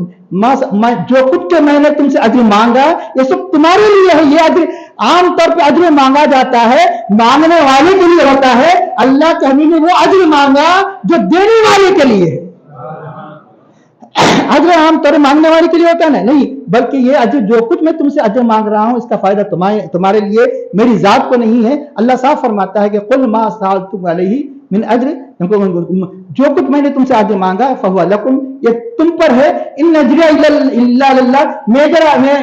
جو کچھ کہ میں نے تم سے اجر مانگا یہ سب تمہارے لیے ہے۔ یہ اجر عام طور پہ اجر مانگا جاتا ہے مانگنے والے کے لیے ہوتا ہے، اللہ کے حبیب نے وہ اجر مانگا جو دینے والے کے لیے ہے۔ اجر عام طور مانگنے والے کے لیے ہوتا ہے نہیں، بلکہ یہ اجر جو کچھ میں تم سے اجر مانگ رہا ہوں اس کا فائدہ تمہارے لیے، میری ذات کو نہیں ہے۔ اللہ صاف فرماتا ہے کہ قل ما سألتکم علیہ من اجر، جو کچھ میں نے تم سے اجر مانگا فہو لکم، یہ تم پر ہے۔ ان اجری الا للہ،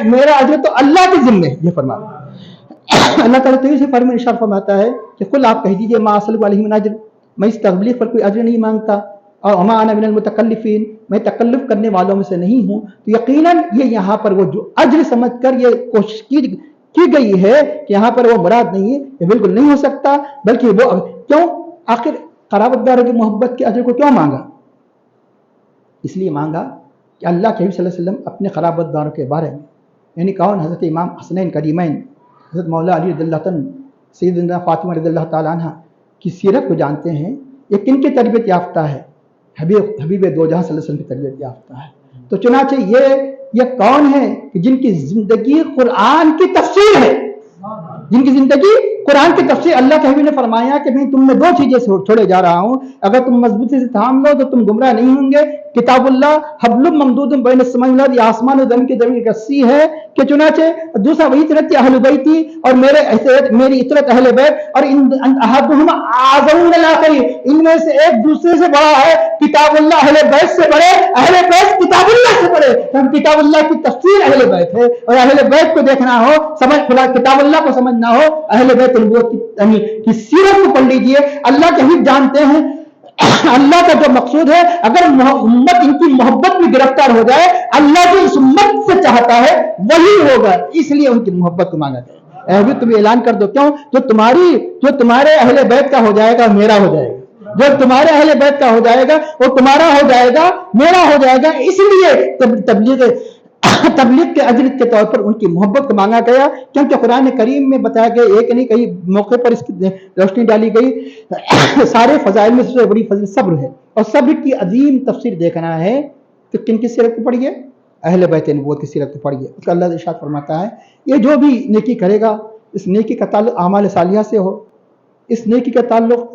میرا اجر تو اللہ کے ذمہ ہے، یہ فرماتا اللہ تعالیٰ تو اسے فرمان ارشاد فرماتا ہے کہ قل آپ کہہ دیجئے ما اسألکم علیہ من اجر، میں اس تبلیغ پر کوئی اجر نہیں مانگتا۔ اور وما انا من المتکلفین، میں تکلف کرنے والوں میں سے نہیں ہوں، تو یقیناً یہ یہاں پر وہ جو اجر سمجھ کر یہ کوشش کی گئی ہے کہ یہاں پر وہ مراد نہیں ہے، یہ بالکل نہیں ہو سکتا، بلکہ وہ کیوں آخر قرابت داروں کی محبت کے اجر کو کیوں مانگا؟ اس لیے مانگا کہ اللہ کے حبیب صلی اللہ علیہ وسلم اپنے قرابت داروں کے بارے میں، یعنی کون؟ حضرت امام حسنین کریمین، حضرت مولا علی رضی اللہ عنہ، سیدنا فاطمہ رضی اللہ تعالیٰ عنہ کی سیرت کو جانتے ہیں، یہ کن کی تربیت یافتہ ہے؟ حبیب دو جہاں صلی اللہ علیہ وسلم کی تربیت یافتہ ہے۔ تو چنانچہ یہ کون ہے کہ جن کی زندگی قرآن کی تفسیر ہے، جن کی زندگی قرآن کی تفسیر، اللہ کے حبیب نے فرمایا کہ میں تم میں دو چیزیں چھوڑے جا رہا ہوں، اگر تم مضبوطی سے تھام لو تو تم گمراہ نہیں ہوں گے، کتاب اللہ حبل ممدود بین السماء والارض، یہ آسمان و زمین کی درمیان ایک رسی ہے کہ چنانچہ دوسرا وہی اطرت اہل بیتی، اور میری اطرت اہل بیت، اور احدہم اعظم من الاخر، ان میں سے ایک دوسرے سے بڑا ہے، کتاب اللہ اہل بیت سے بڑے، اہل بیت کتاب اللہ سے بڑے، کتاب اللہ کی تفسیر اہل بیت ہے، اور اہل بیت کو دیکھنا ہو، کتاب اللہ کو سمجھنا ہو، اہل بیت نبوت کی سیرت کو پڑھ لیجئے۔ اللہ کے حبیب جانتے ہیں اللہ کا جو مقصود ہے، اگر امت ان کی محبت میں گرفتار ہو جائے، اللہ جو اس امت سے چاہتا ہے وہی ہوگا، اس لیے ان کی محبت کو مانگا جائے۔ اے تم اعلان کر دو، کیوں؟ جو تمہارے اہل بیت کا ہو جائے گا میرا ہو جائے گا، جو تمہارے اہل بیت کا ہو جائے گا وہ تمہارا ہو جائے گا، میرا ہو جائے گا، اس لیے تبلیغ کے اجر کے طور پر ان کی محبت کو مانگا گیا، کیونکہ قرآن کریم میں بتایا گیا، ایک نہیں کئی موقع پر اس کی روشنی ڈالی گئی، سارے فضائل میں سب سے بڑی فضیلت صبر ہے، اور صبر کی عظیم تفسیر دیکھنا ہے تو کن کی سیرت کو پڑھیے؟ اہل بیت نبوت کی سیرت کو پڑھیے۔ اس کا اللہ ارشاد فرماتا ہے یہ جو بھی نیکی کرے گا، اس نیکی کا تعلق اعمال صالحہ سے ہو، اس نیکی کا تعلق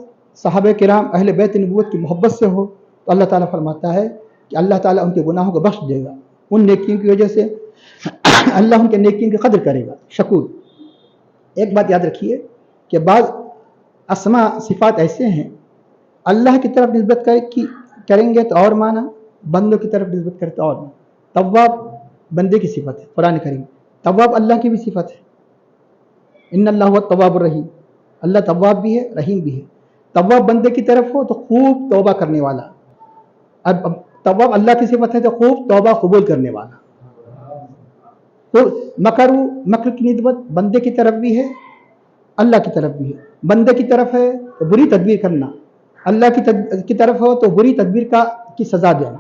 صحابہ کرام اہل بیت نبوت کی محبت سے ہو، تو اللہ تعالیٰ فرماتا ہے کہ اللہ تعالیٰ ان کے گناہوں کو بخش دے گا، ان نیکیوں کی وجہ سے اللہ ان کے نیکیوں کی قدر کرے گا۔ شکور، ایک بات یاد رکھیے کہ بعض اسماء صفات ایسے ہیں اللہ کی طرف نسبت کریں گے تو اور معنی، بندوں کی طرف نسبت کرتے اور معنی۔ تواب بندے کی صفت ہے، قرآن کریم تواب اللہ کی بھی صفت ہے، ان اللہ هو التواب الرحیم، اللہ تواب بھی ہے رحیم بھی ہے۔ تواب بندے کی طرف ہو تو خوب توبہ کرنے والا، اب تواب اللہ کی صفت ہے تو خوب توبہ قبول کرنے والا۔ تو مکر کی نسبت بندے کی طرف بھی ہے اللہ کی طرف بھی ہے، بندے کی طرف ہے تو بری تدبیر کرنا، اللہ کی طرف ہو تو بری تدبیر کی سزا دینا،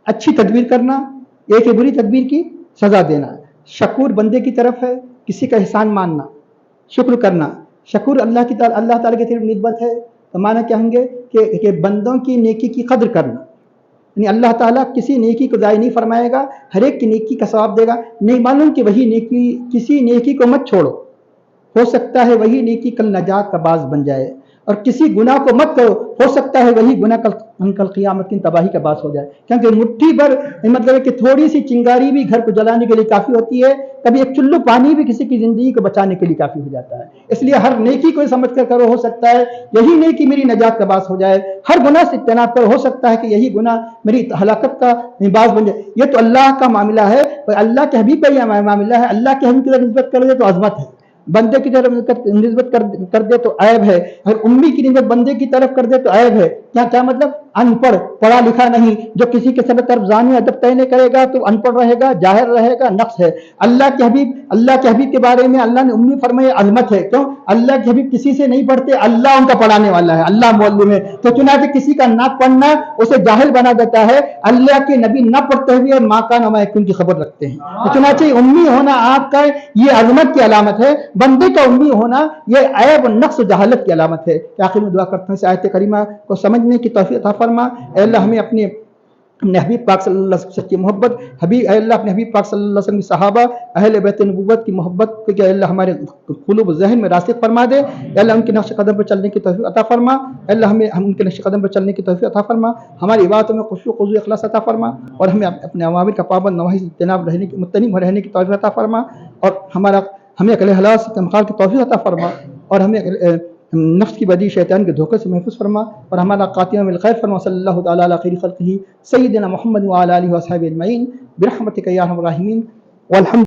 اچھی تدبیر کرنا ایک بری تدبیر کی سزا دینا۔ شکور بندے کی طرف ہے، کسی کا احسان ماننا، شکر کرنا۔ شکور اللہ تعالیٰ کی طرف نسبت ہے تو معنی کیا ہوں گے کہ بندوں کی نیکی کی قدر کرنا، یعنی اللہ تعالیٰ کسی نیکی کو ضائع نہیں فرمائے گا، ہر ایک کی نیکی کا ثواب دے گا۔ نہیں معلوم کہ وہی نیکی، کسی نیکی کو مت چھوڑو، ہو سکتا ہے وہی نیکی کل نجات کا باعث بن جائے، اور کسی گناہ کو مت کرو، ہو سکتا ہے وہی گناہ کل قیامت کی تباہی کا باعث ہو جائے، کیونکہ مٹھی بھر مطلب ہے کہ تھوڑی سی چنگاری بھی گھر کو جلانے کے لیے کافی ہوتی ہے، کبھی ایک چلو پانی بھی کسی کی زندگی کو بچانے کے لیے کافی ہو جاتا ہے۔ اس لیے ہر نیکی کو سمجھ کر کرو، ہو سکتا ہے یہی نیکی میری نجات کا باعث ہو جائے، ہر گناہ سے اجتناب کرو، ہو سکتا ہے کہ یہی گناہ میری ہلاکت کا باعث بن جائے۔ یہ تو اللہ کا معاملہ ہے، اللہ کے حبیب کا یہ معاملہ ہے۔ اللہ کے حبیب کی طرف نسبت کر دے تو عظمت ہے، بندے کی طرف نسبت کر دے تو عیب ہے، اگر امی کی نسبت بندے کی طرف کر دے تو عیب ہے۔ کیا مطلب؟ ان پڑھ، پڑھا لکھا نہیں، جو کسی کے سب طرف زانی و ادب طے نہیں کرے گا تو ان پڑھ رہے گا، جاہل رہے گا، نقص ہے۔ اللہ کے حبیب کے بارے میں اللہ نے امی فرمایا عظمت ہے، کیوں؟ اللہ کے حبیب کسی سے نہیں پڑھتے، اللہ ان کا پڑھانے والا ہے، اللہ معلم ہے، تو چنانچہ کسی کا نہ پڑھنا اسے جاہل بنا دیتا ہے۔ اللہ کے نبی نہ پڑھتے ہوئے ماں کا نما یکون کی خبر رکھتے ہیں، تو چنانچہ امی ہونا آپ کا یہ عظمت کی علامت ہے، بندے کا امی ہونا یہ عیب، نقص و جہالت کی علامت ہے۔ آخر میں دعا کرتے ہیں اس آیت کریمہ کو سمجھنے کی توفیق عطا فرما۔ اے اللہ ہمیں اپنے حبیب پاک صلی اللہ علیہ وسلم کی محبت، اے اللہ اپنے حبیب پاک صلی اللہ علیہ وسلم کی صحابہ اہل بیت نبوت کی محبت کو کہ اللہ ہمارے قلوب و ذہن میں راسخ فرما دے۔ اے اللہ ان کے نقش قدم پر چلنے کی توفیق عطا فرما۔ اے اللہ ہم ان کے نقش قدم پر چلنے کی توفیق عطا فرما، ہماری عبادتوں میں خشوع و خضوع اخلاص عطا فرما، اور ہمیں اپنے اوامر کا پابند نواہی سے مجتنب رہنے کی توفیق عطا فرما، اور ہمیں عقل حلال سے تنقال کی توفیق عطا فرما، اور ہمیں نفس کی بدی شیطان کے دھوکے سے محفوظ فرما، اور ہمارا قاتمہ بالخیر فرما۔ صلی اللہ تعالی علی خیر خلقہ سیدنا محمد وعلی آلہ وصحبہ اجمعین برحمتک یا ارحم الراحمین والحمد